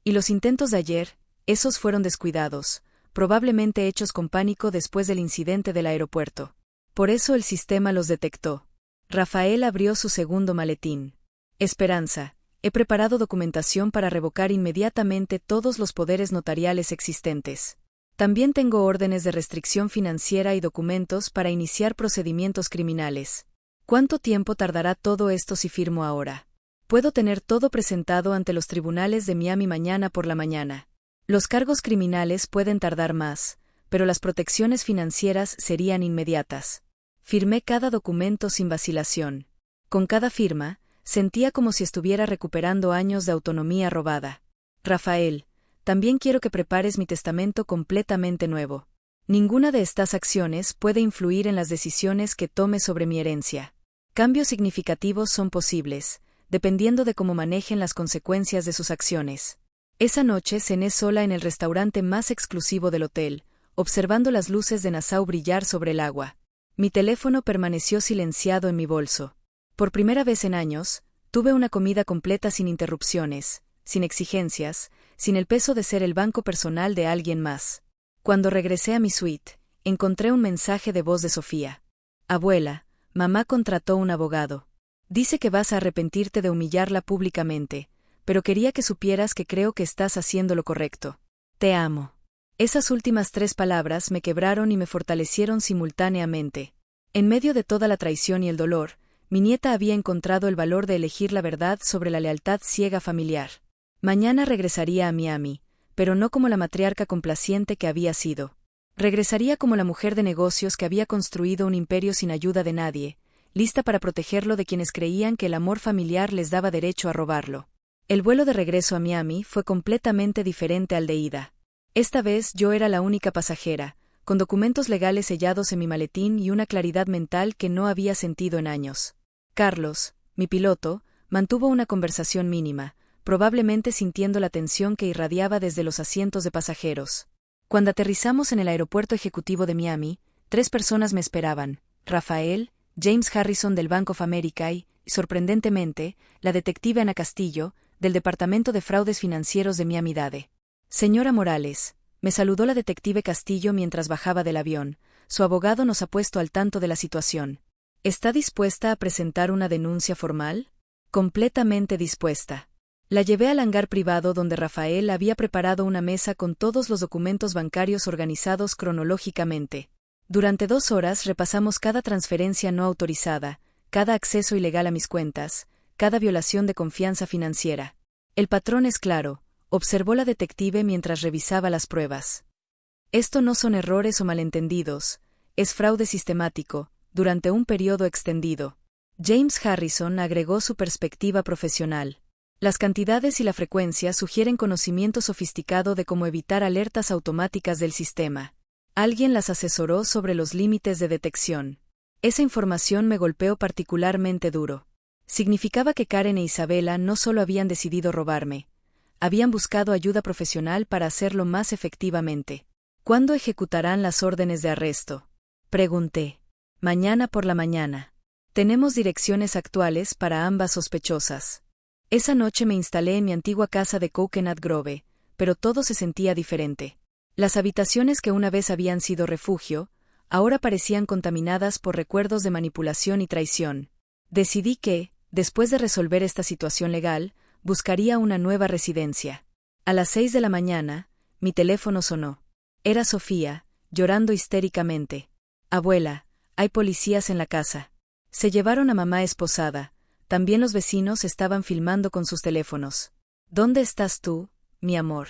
Y los intentos de ayer, esos fueron descuidados, probablemente hechos con pánico después del incidente del aeropuerto. Por eso el sistema los detectó. Rafael abrió su segundo maletín. Esperanza, he preparado documentación para revocar inmediatamente todos los poderes notariales existentes. También tengo órdenes de restricción financiera y documentos para iniciar procedimientos criminales. ¿Cuánto tiempo tardará todo esto si firmo ahora? Puedo tener todo presentado ante los tribunales de Miami mañana por la mañana. Los cargos criminales pueden tardar más, pero las protecciones financieras serían inmediatas. Firmé cada documento sin vacilación. Con cada firma, sentía como si estuviera recuperando años de autonomía robada. Rafael, también quiero que prepares mi testamento completamente nuevo. Ninguna de estas acciones puede influir en las decisiones que tome sobre mi herencia. Cambios significativos son posibles, dependiendo de cómo manejen las consecuencias de sus acciones. Esa noche cené sola en el restaurante más exclusivo del hotel, observando las luces de Nassau brillar sobre el agua. Mi teléfono permaneció silenciado en mi bolso. Por primera vez en años, tuve una comida completa sin interrupciones, sin exigencias, sin el peso de ser el banco personal de alguien más. Cuando regresé a mi suite, encontré un mensaje de voz de Sofía. Abuela, mamá contrató un abogado. Dice que vas a arrepentirte de humillarla públicamente, pero quería que supieras que creo que estás haciendo lo correcto. Te amo. Esas últimas 3 palabras me quebraron y me fortalecieron simultáneamente. En medio de toda la traición y el dolor, mi nieta había encontrado el valor de elegir la verdad sobre la lealtad ciega familiar. Mañana regresaría a Miami, pero no como la matriarca complaciente que había sido. Regresaría como la mujer de negocios que había construido un imperio sin ayuda de nadie, lista para protegerlo de quienes creían que el amor familiar les daba derecho a robarlo. El vuelo de regreso a Miami fue completamente diferente al de ida. Esta vez yo era la única pasajera, con documentos legales sellados en mi maletín y una claridad mental que no había sentido en años. Carlos, mi piloto, mantuvo una conversación mínima, probablemente sintiendo la tensión que irradiaba desde los asientos de pasajeros. Cuando aterrizamos en el aeropuerto ejecutivo de Miami, 3 personas me esperaban: Rafael, James Harrison del Bank of America y, sorprendentemente, la detective Ana Castillo, del Departamento de Fraudes Financieros de Miami-Dade. Señora Morales, me saludó la detective Castillo mientras bajaba del avión. Su abogado nos ha puesto al tanto de la situación. ¿Está dispuesta a presentar una denuncia formal? Completamente dispuesta. La llevé al hangar privado donde Rafael había preparado una mesa con todos los documentos bancarios organizados cronológicamente. Durante 2 horas repasamos cada transferencia no autorizada, cada acceso ilegal a mis cuentas, cada violación de confianza financiera. El patrón es claro, observó la detective mientras revisaba las pruebas. Esto no son errores o malentendidos, es fraude sistemático, durante un periodo extendido. James Harrison agregó su perspectiva profesional. Las cantidades y la frecuencia sugieren conocimiento sofisticado de cómo evitar alertas automáticas del sistema. Alguien las asesoró sobre los límites de detección. Esa información me golpeó particularmente duro. Significaba que Karen e Isabela no solo habían decidido robarme, habían buscado ayuda profesional para hacerlo más efectivamente. ¿Cuándo ejecutarán las órdenes de arresto? Pregunté. Mañana por la mañana. Tenemos direcciones actuales para ambas sospechosas. Esa noche me instalé en mi antigua casa de Coconut Grove, pero todo se sentía diferente. Las habitaciones que una vez habían sido refugio, ahora parecían contaminadas por recuerdos de manipulación y traición. Decidí que, después de resolver esta situación legal, buscaría una nueva residencia. A las 6 de la mañana, mi teléfono sonó. Era Sofía, llorando histéricamente. Abuela, hay policías en la casa. Se llevaron a mamá esposada. También los vecinos estaban filmando con sus teléfonos. ¿Dónde estás tú, mi amor?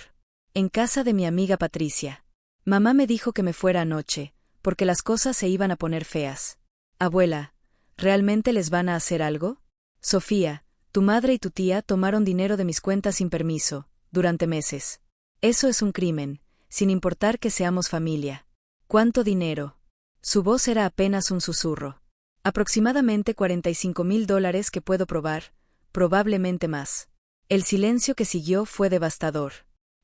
En casa de mi amiga Patricia. Mamá me dijo que me fuera anoche, porque las cosas se iban a poner feas. Abuela, ¿realmente les van a hacer algo? Sofía, tu madre y tu tía tomaron dinero de mis cuentas sin permiso, durante meses. Eso es un crimen, sin importar que seamos familia. ¿Cuánto dinero? Su voz era apenas un susurro. Aproximadamente $45,000 que puedo probar, probablemente más. El silencio que siguió fue devastador.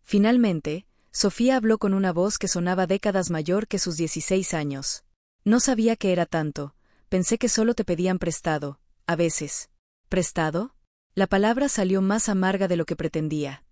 Finalmente, Sofía habló con una voz que sonaba décadas mayor que sus 16 años. No sabía que era tanto, pensé que solo te pedían prestado, a veces. ¿Prestado? La palabra salió más amarga de lo que pretendía.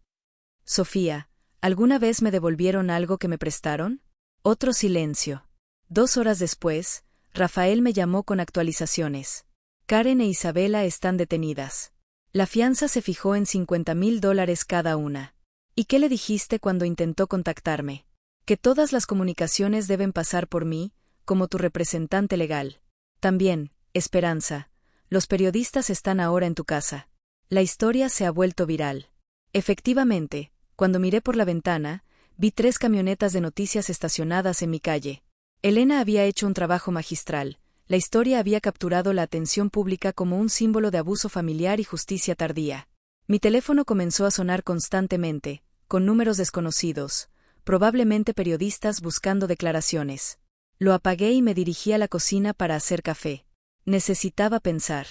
Sofía, ¿alguna vez me devolvieron algo que me prestaron? Otro silencio. 2 horas después, Rafael me llamó con actualizaciones. Karen e Isabela están detenidas. La fianza se fijó en $50,000 cada una. ¿Y qué le dijiste cuando intentó contactarme? Que todas las comunicaciones deben pasar por mí, como tu representante legal. También, Esperanza, los periodistas están ahora en tu casa. La historia se ha vuelto viral. Efectivamente, cuando miré por la ventana, vi 3 camionetas de noticias estacionadas en mi calle. Elena había hecho un trabajo magistral. La historia había capturado la atención pública como un símbolo de abuso familiar y justicia tardía. Mi teléfono comenzó a sonar constantemente, con números desconocidos, probablemente periodistas buscando declaraciones. Lo apagué y me dirigí a la cocina para hacer café. Necesitaba pensar.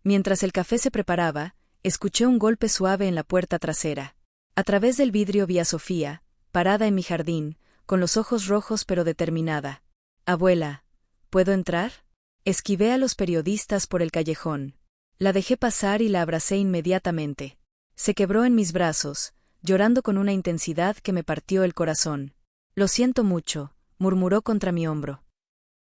Mientras el café se preparaba, escuché un golpe suave en la puerta trasera. A través del vidrio vi a Sofía, parada en mi jardín, con los ojos rojos pero determinada. Abuela, ¿puedo entrar? Esquivé a los periodistas por el callejón. La dejé pasar y la abracé inmediatamente. Se quebró en mis brazos, llorando con una intensidad que me partió el corazón. Lo siento mucho, murmuró contra mi hombro.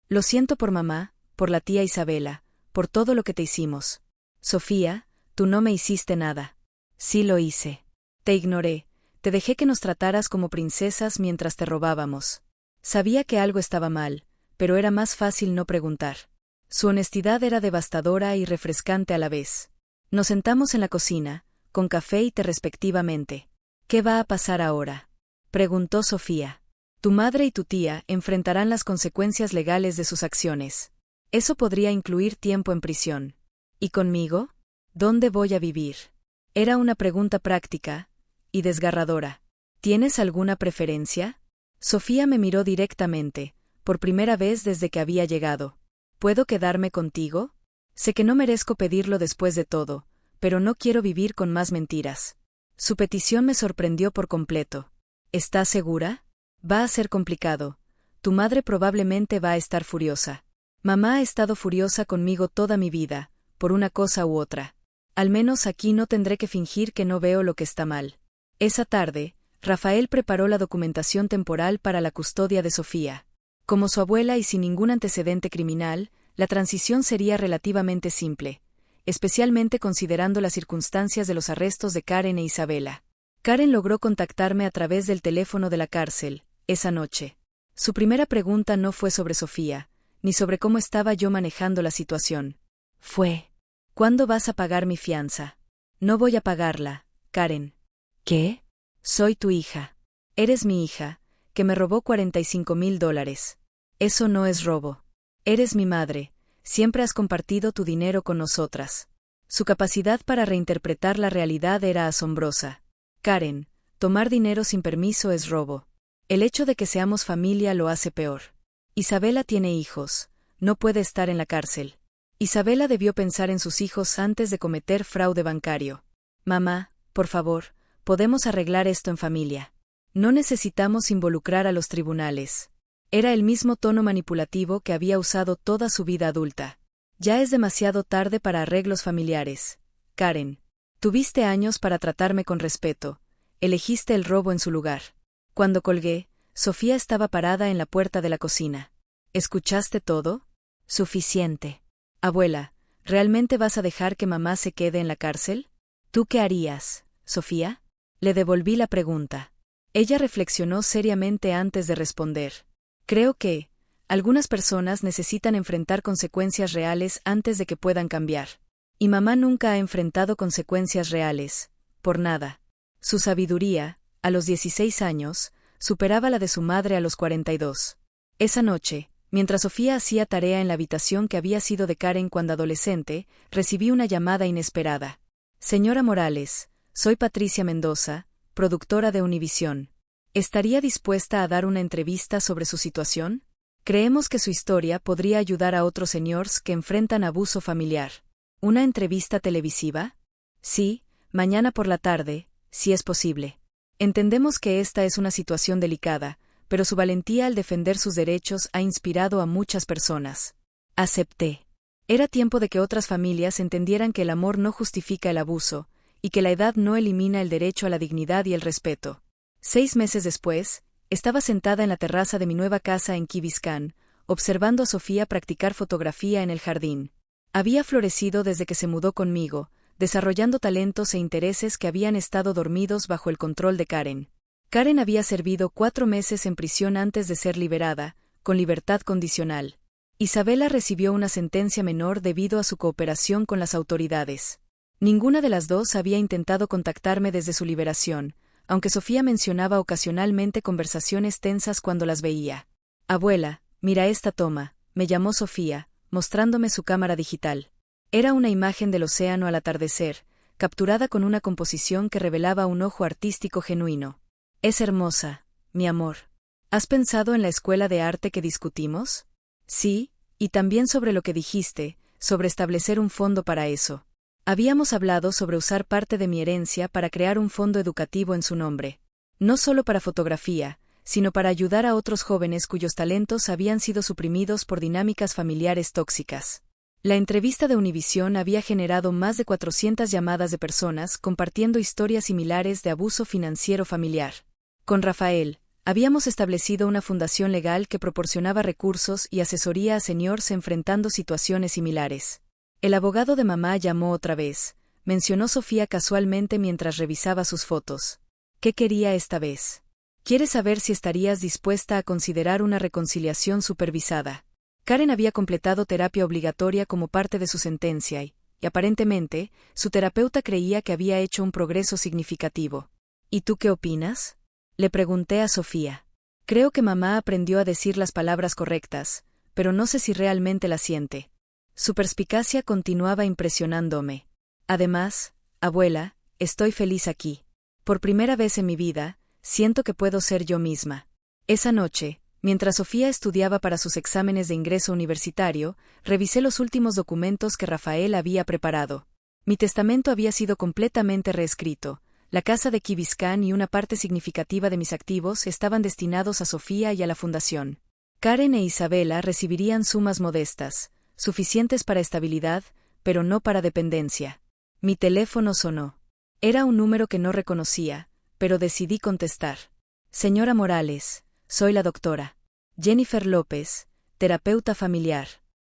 Lo siento por mamá, por la tía Isabela, por todo lo que te hicimos. Sofía, tú no me hiciste nada. Sí lo hice. Te ignoré, te dejé que nos trataras como princesas mientras te robábamos. Sabía que algo estaba mal, pero era más fácil no preguntar. Su honestidad era devastadora y refrescante a la vez. Nos sentamos en la cocina, con café y té respectivamente. ¿Qué va a pasar ahora? Preguntó Sofía. Tu madre y tu tía enfrentarán las consecuencias legales de sus acciones. Eso podría incluir tiempo en prisión. ¿Y conmigo? ¿Dónde voy a vivir? Era una pregunta práctica y desgarradora. ¿Tienes alguna preferencia? Sofía me miró directamente, por primera vez desde que había llegado. ¿Puedo quedarme contigo? Sé que no merezco pedirlo después de todo, pero no quiero vivir con más mentiras. Su petición me sorprendió por completo. ¿Estás segura? Va a ser complicado. Tu madre probablemente va a estar furiosa. Mamá ha estado furiosa conmigo toda mi vida, por una cosa u otra. Al menos aquí no tendré que fingir que no veo lo que está mal. Esa tarde, Rafael preparó la documentación temporal para la custodia de Sofía. Como su abuela y sin ningún antecedente criminal, la transición sería relativamente simple, especialmente considerando las circunstancias de los arrestos de Karen e Isabela. Karen logró contactarme a través del teléfono de la cárcel, esa noche. Su primera pregunta no fue sobre Sofía, ni sobre cómo estaba yo manejando la situación. Fue: ¿cuándo vas a pagar mi fianza? No voy a pagarla, Karen. ¿Qué? Soy tu hija. Eres mi hija, que me robó $45,000. Eso no es robo. Eres mi madre, siempre has compartido tu dinero con nosotras. Su capacidad para reinterpretar la realidad era asombrosa. Karen, tomar dinero sin permiso es robo. El hecho de que seamos familia lo hace peor. Isabela tiene hijos, no puede estar en la cárcel. Isabela debió pensar en sus hijos antes de cometer fraude bancario. Mamá, por favor, podemos arreglar esto en familia. No necesitamos involucrar a los tribunales. Era el mismo tono manipulativo que había usado toda su vida adulta. Ya es demasiado tarde para arreglos familiares. Karen, tuviste años para tratarme con respeto. Elegiste el robo en su lugar. Cuando colgué, Sofía estaba parada en la puerta de la cocina. ¿Escuchaste todo? Suficiente. Abuela, ¿realmente vas a dejar que mamá se quede en la cárcel? ¿Tú qué harías, Sofía? Le devolví la pregunta. Ella reflexionó seriamente antes de responder. Creo que algunas personas necesitan enfrentar consecuencias reales antes de que puedan cambiar. Y mamá nunca ha enfrentado consecuencias reales, por nada. Su sabiduría, a los 16 años, superaba la de su madre a los 42. Esa noche, mientras Sofía hacía tarea en la habitación que había sido de Karen cuando adolescente, recibí una llamada inesperada. Señora Morales, soy Patricia Mendoza, productora de Univisión. ¿Estaría dispuesta a dar una entrevista sobre su situación? Creemos que su historia podría ayudar a otros seniors que enfrentan abuso familiar. ¿Una entrevista televisiva? Sí, mañana por la tarde, si es posible. Entendemos que esta es una situación delicada, pero su valentía al defender sus derechos ha inspirado a muchas personas. Acepté. Era tiempo de que otras familias entendieran que el amor no justifica el abuso, y que la edad no elimina el derecho a la dignidad y el respeto. 6 meses después, estaba sentada en la terraza de mi nueva casa en Key Biscayne, observando a Sofía practicar fotografía en el jardín. Había florecido desde que se mudó conmigo, desarrollando talentos e intereses que habían estado dormidos bajo el control de Karen. Karen había servido 4 meses en prisión antes de ser liberada, con libertad condicional. Isabela recibió una sentencia menor debido a su cooperación con las autoridades. Ninguna de las dos había intentado contactarme desde su liberación, aunque Sofía mencionaba ocasionalmente conversaciones tensas cuando las veía. Abuela, mira esta toma, me llamó Sofía, mostrándome su cámara digital. Era una imagen del océano al atardecer, capturada con una composición que revelaba un ojo artístico genuino. Es hermosa, mi amor. ¿Has pensado en la escuela de arte que discutimos? Sí, y también sobre lo que dijiste, sobre establecer un fondo para eso. Habíamos hablado sobre usar parte de mi herencia para crear un fondo educativo en su nombre. No solo para fotografía, sino para ayudar a otros jóvenes cuyos talentos habían sido suprimidos por dinámicas familiares tóxicas. La entrevista de Univisión había generado más de 400 llamadas de personas compartiendo historias similares de abuso financiero familiar. Con Rafael, habíamos establecido una fundación legal que proporcionaba recursos y asesoría a seniors enfrentando situaciones similares. El abogado de mamá llamó otra vez, mencionó Sofía casualmente mientras revisaba sus fotos. ¿Qué quería esta vez? Quiere saber si estarías dispuesta a considerar una reconciliación supervisada. Karen había completado terapia obligatoria como parte de su sentencia y aparentemente, su terapeuta creía que había hecho un progreso significativo. ¿Y tú qué opinas? Le pregunté a Sofía. Creo que mamá aprendió a decir las palabras correctas, pero no sé si realmente las siente. Su perspicacia continuaba impresionándome. Además, abuela, estoy feliz aquí. Por primera vez en mi vida, siento que puedo ser yo misma. Esa noche, mientras Sofía estudiaba para sus exámenes de ingreso universitario, revisé los últimos documentos que Rafael había preparado. Mi testamento había sido completamente reescrito. La casa de Key Biscayne y una parte significativa de mis activos estaban destinados a Sofía y a la fundación. Karen e Isabela recibirían sumas modestas, suficientes para estabilidad, pero no para dependencia. Mi teléfono sonó. Era un número que no reconocía, pero decidí contestar. Señora Morales, soy la doctora Jennifer López, terapeuta familiar.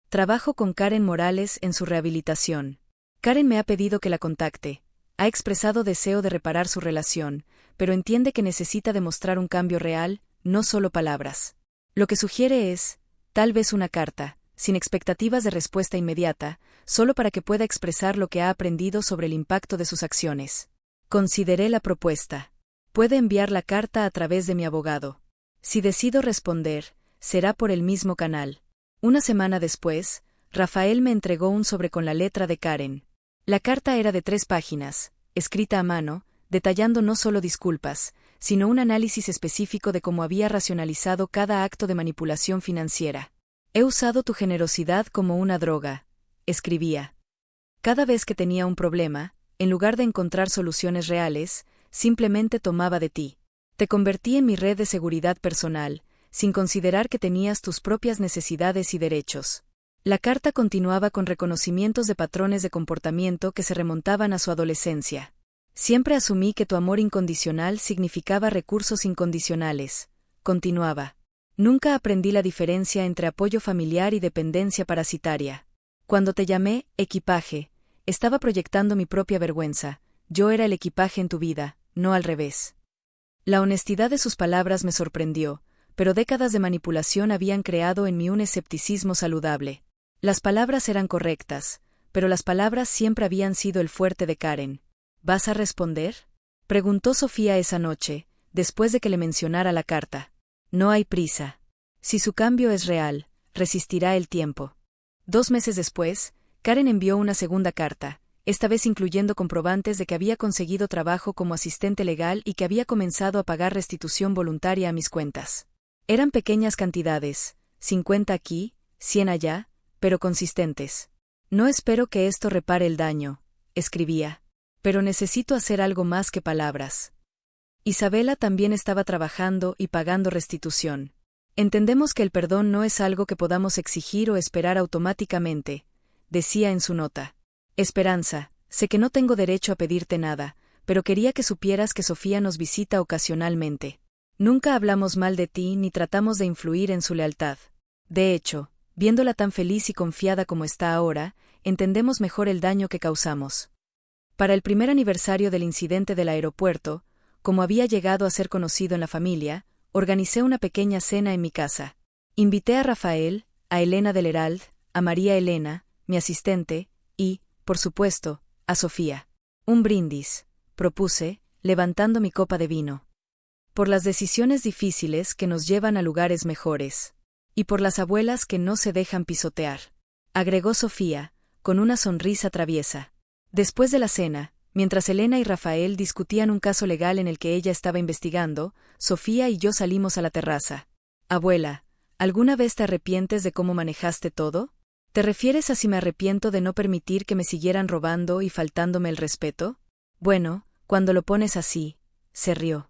Trabajo con Karen Morales en su rehabilitación. Karen me ha pedido que la contacte. Ha expresado deseo de reparar su relación, pero entiende que necesita demostrar un cambio real, no solo palabras. Lo que sugiere es, tal vez una carta, sin expectativas de respuesta inmediata, solo para que pueda expresar lo que ha aprendido sobre el impacto de sus acciones. Consideré la propuesta. Puede enviar la carta a través de mi abogado. Si decido responder, será por el mismo canal. Una semana después, Rafael me entregó un sobre con la letra de Karen. La carta era de 3 páginas, escrita a mano, detallando no solo disculpas, sino un análisis específico de cómo había racionalizado cada acto de manipulación financiera. He usado tu generosidad como una droga, escribía. Cada vez que tenía un problema, en lugar de encontrar soluciones reales, simplemente tomaba de ti. Te convertí en mi red de seguridad personal, sin considerar que tenías tus propias necesidades y derechos. La carta continuaba con reconocimientos de patrones de comportamiento que se remontaban a su adolescencia. Siempre asumí que tu amor incondicional significaba recursos incondicionales, continuaba. Nunca aprendí la diferencia entre apoyo familiar y dependencia parasitaria. Cuando te llamé equipaje, estaba proyectando mi propia vergüenza. Yo era el equipaje en tu vida, no al revés. La honestidad de sus palabras me sorprendió, pero décadas de manipulación habían creado en mí un escepticismo saludable. Las palabras eran correctas, pero las palabras siempre habían sido el fuerte de Karen. ¿Vas a responder?, preguntó Sofía esa noche, después de que le mencionara la carta. No hay prisa. Si su cambio es real, resistirá el tiempo. 2 meses después, Karen envió una segunda carta, esta vez incluyendo comprobantes de que había conseguido trabajo como asistente legal y que había comenzado a pagar restitución voluntaria a mis cuentas. Eran pequeñas cantidades, 50 aquí, 100 allá, pero consistentes. No espero que esto repare el daño, escribía, pero necesito hacer algo más que palabras. Isabela también estaba trabajando y pagando restitución. Entendemos que el perdón no es algo que podamos exigir o esperar automáticamente, decía en su nota. Esperanza, sé que no tengo derecho a pedirte nada, pero quería que supieras que Sofía nos visita ocasionalmente. Nunca hablamos mal de ti ni tratamos de influir en su lealtad. De hecho, viéndola tan feliz y confiada como está ahora, entendemos mejor el daño que causamos. Para el primer aniversario del incidente del aeropuerto, como había llegado a ser conocido en la familia, organicé una pequeña cena en mi casa. Invité a Rafael, a Elena del Herald, a María Elena, mi asistente, y, por supuesto, a Sofía. Un brindis, propuse, levantando mi copa de vino. Por las decisiones difíciles que nos llevan a lugares mejores. Y por las abuelas que no se dejan pisotear, agregó Sofía, con una sonrisa traviesa. Después de la cena, mientras Elena y Rafael discutían un caso legal en el que ella estaba investigando, Sofía y yo salimos a la terraza. Abuela, ¿alguna vez te arrepientes de cómo manejaste todo? ¿Te refieres a si me arrepiento de no permitir que me siguieran robando y faltándome el respeto? Bueno, cuando lo pones así, se rió.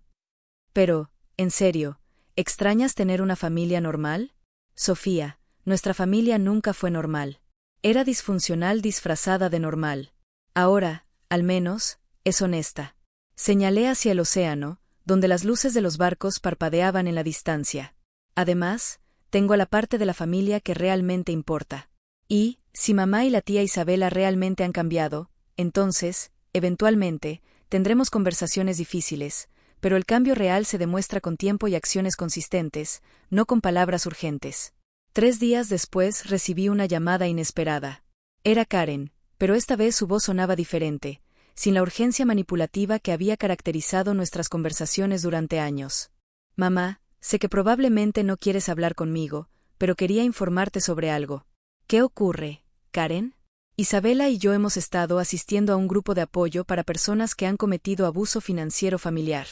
Pero, en serio, ¿extrañas tener una familia normal? Sofía, nuestra familia nunca fue normal. Era disfuncional disfrazada de normal. Ahora, al menos, es honesta. Señalé hacia el océano, donde las luces de los barcos parpadeaban en la distancia. Además, tengo a la parte de la familia que realmente importa. Y, si mamá y la tía Isabela realmente han cambiado, entonces, eventualmente, tendremos conversaciones difíciles, pero el cambio real se demuestra con tiempo y acciones consistentes, no con palabras urgentes. 3 días después recibí una llamada inesperada. Era Karen, pero esta vez su voz sonaba diferente, sin la urgencia manipulativa que había caracterizado nuestras conversaciones durante años. Mamá, sé que probablemente no quieres hablar conmigo, pero quería informarte sobre algo. ¿Qué ocurre, Karen? Isabela y yo hemos estado asistiendo a un grupo de apoyo para personas que han cometido abuso financiero familiar.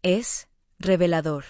Es revelador.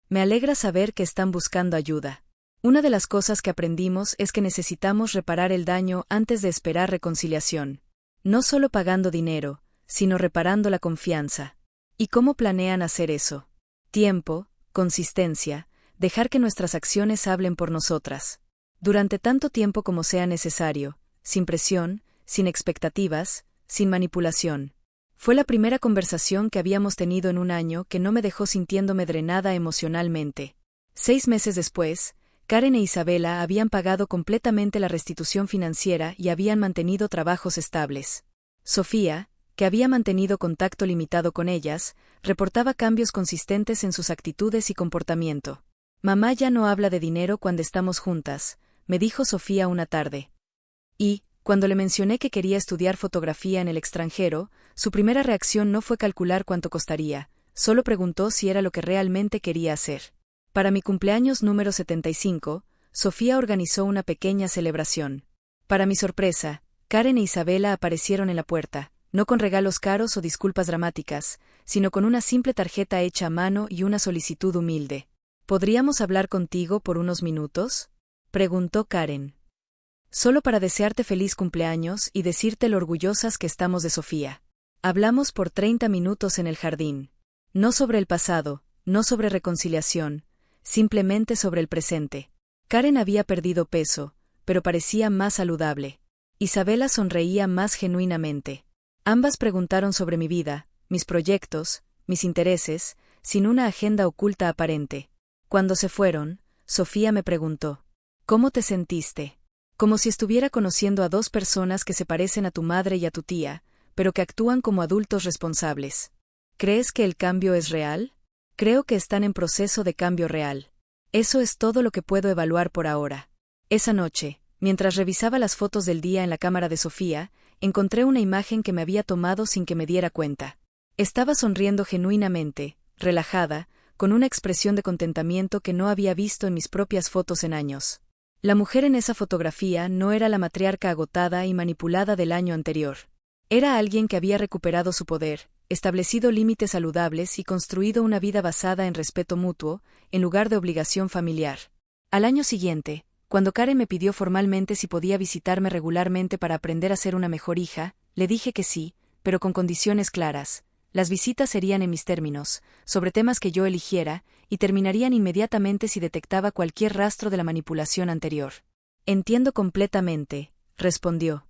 Me alegra saber que están buscando ayuda. Una de las cosas que aprendimos es que necesitamos reparar el daño antes de esperar reconciliación. No solo pagando dinero, sino reparando la confianza. ¿Y cómo planean hacer eso? Tiempo, consistencia, dejar que nuestras acciones hablen por nosotras. Durante tanto tiempo como sea necesario, sin presión, sin expectativas, sin manipulación. Fue la primera conversación que habíamos tenido en un año que no me dejó sintiéndome drenada emocionalmente. 6 meses después, Karen e Isabela habían pagado completamente la restitución financiera y habían mantenido trabajos estables. Sofía, que había mantenido contacto limitado con ellas, reportaba cambios consistentes en sus actitudes y comportamiento. «Mamá ya no habla de dinero cuando estamos juntas», me dijo Sofía una tarde. Y, cuando le mencioné que quería estudiar fotografía en el extranjero, su primera reacción no fue calcular cuánto costaría, solo preguntó si era lo que realmente quería hacer. Para mi cumpleaños número 75, Sofía organizó una pequeña celebración. Para mi sorpresa, Karen e Isabela aparecieron en la puerta, no con regalos caros o disculpas dramáticas, sino con una simple tarjeta hecha a mano y una solicitud humilde. «¿Podríamos hablar contigo por unos minutos?», preguntó Karen. «Solo para desearte feliz cumpleaños y decirte lo orgullosas que estamos de Sofía». Hablamos por 30 minutos en el jardín. No sobre el pasado, no sobre reconciliación, simplemente sobre el presente. Karen había perdido peso, pero parecía más saludable. Isabela sonreía más genuinamente. Ambas preguntaron sobre mi vida, mis proyectos, mis intereses, sin una agenda oculta aparente. Cuando se fueron, Sofía me preguntó: «¿Cómo te sentiste?». Como si estuviera conociendo a 2 personas que se parecen a tu madre y a tu tía, pero que actúan como adultos responsables. «¿Crees que el cambio es real?». «Creo que están en proceso de cambio real. Eso es todo lo que puedo evaluar por ahora». Esa noche, mientras revisaba las fotos del día en la cámara de Sofía, encontré una imagen que me había tomado sin que me diera cuenta. Estaba sonriendo genuinamente, relajada, con una expresión de contentamiento que no había visto en mis propias fotos en años. La mujer en esa fotografía no era la matriarca agotada y manipulada del año anterior. Era alguien que había recuperado su poder, establecido límites saludables y construido una vida basada en respeto mutuo, en lugar de obligación familiar. Al año siguiente, cuando Karen me pidió formalmente si podía visitarme regularmente para aprender a ser una mejor hija, le dije que sí, pero con condiciones claras. Las visitas serían en mis términos, sobre temas que yo eligiera, y terminarían inmediatamente si detectaba cualquier rastro de la manipulación anterior. «Entiendo completamente», respondió.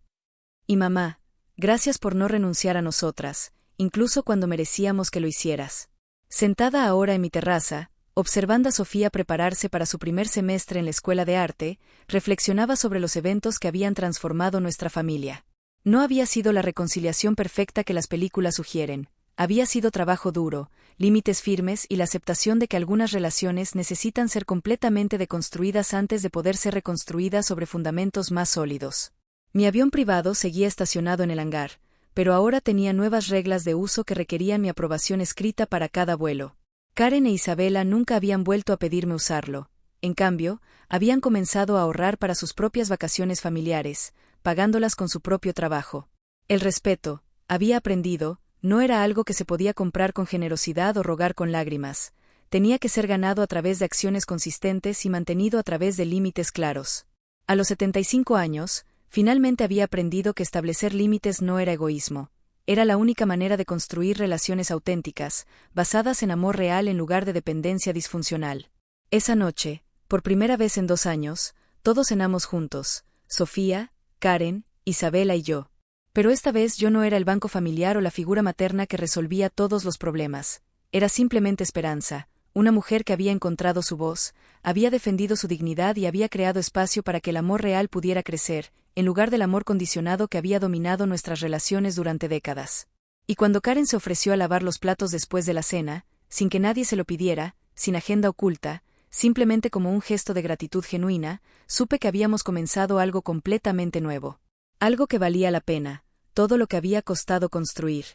«Y mamá, gracias por no renunciar a nosotras, incluso cuando merecíamos que lo hicieras». Sentada ahora en mi terraza, observando a Sofía prepararse para su primer semestre en la escuela de arte, reflexionaba sobre los eventos que habían transformado nuestra familia. No había sido la reconciliación perfecta que las películas sugieren. Había sido trabajo duro, límites firmes y la aceptación de que algunas relaciones necesitan ser completamente deconstruidas antes de poder ser reconstruidas sobre fundamentos más sólidos. Mi avión privado seguía estacionado en el hangar, pero ahora tenía nuevas reglas de uso que requerían mi aprobación escrita para cada vuelo. Karen e Isabela nunca habían vuelto a pedirme usarlo. En cambio, habían comenzado a ahorrar para sus propias vacaciones familiares, pagándolas con su propio trabajo. El respeto, había aprendido, no era algo que se podía comprar con generosidad o rogar con lágrimas. Tenía que ser ganado a través de acciones consistentes y mantenido a través de límites claros. A los 75 años, finalmente había aprendido que establecer límites no era egoísmo. Era la única manera de construir relaciones auténticas, basadas en amor real en lugar de dependencia disfuncional. Esa noche, por primera vez en 2 años, todos cenamos juntos, Sofía, Karen, Isabela y yo. Pero esta vez yo no era el banco familiar o la figura materna que resolvía todos los problemas. Era simplemente Esperanza, una mujer que había encontrado su voz, había defendido su dignidad y había creado espacio para que el amor real pudiera crecer, en lugar del amor condicionado que había dominado nuestras relaciones durante décadas. Y cuando Karen se ofreció a lavar los platos después de la cena, sin que nadie se lo pidiera, sin agenda oculta, simplemente como un gesto de gratitud genuina, supe que habíamos comenzado algo completamente nuevo. Algo que valía la pena, todo lo que había costado construir.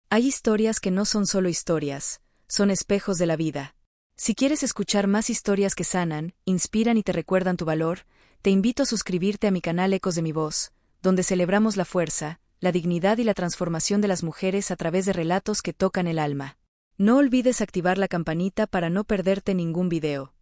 Hay historias que no son solo historias, son espejos de la vida. Si quieres escuchar más historias que sanan, inspiran y te recuerdan tu valor, te invito a suscribirte a mi canal Ecos de mi Voz, donde celebramos la fuerza, la dignidad y la transformación de las mujeres a través de relatos que tocan el alma. No olvides activar la campanita para no perderte ningún video.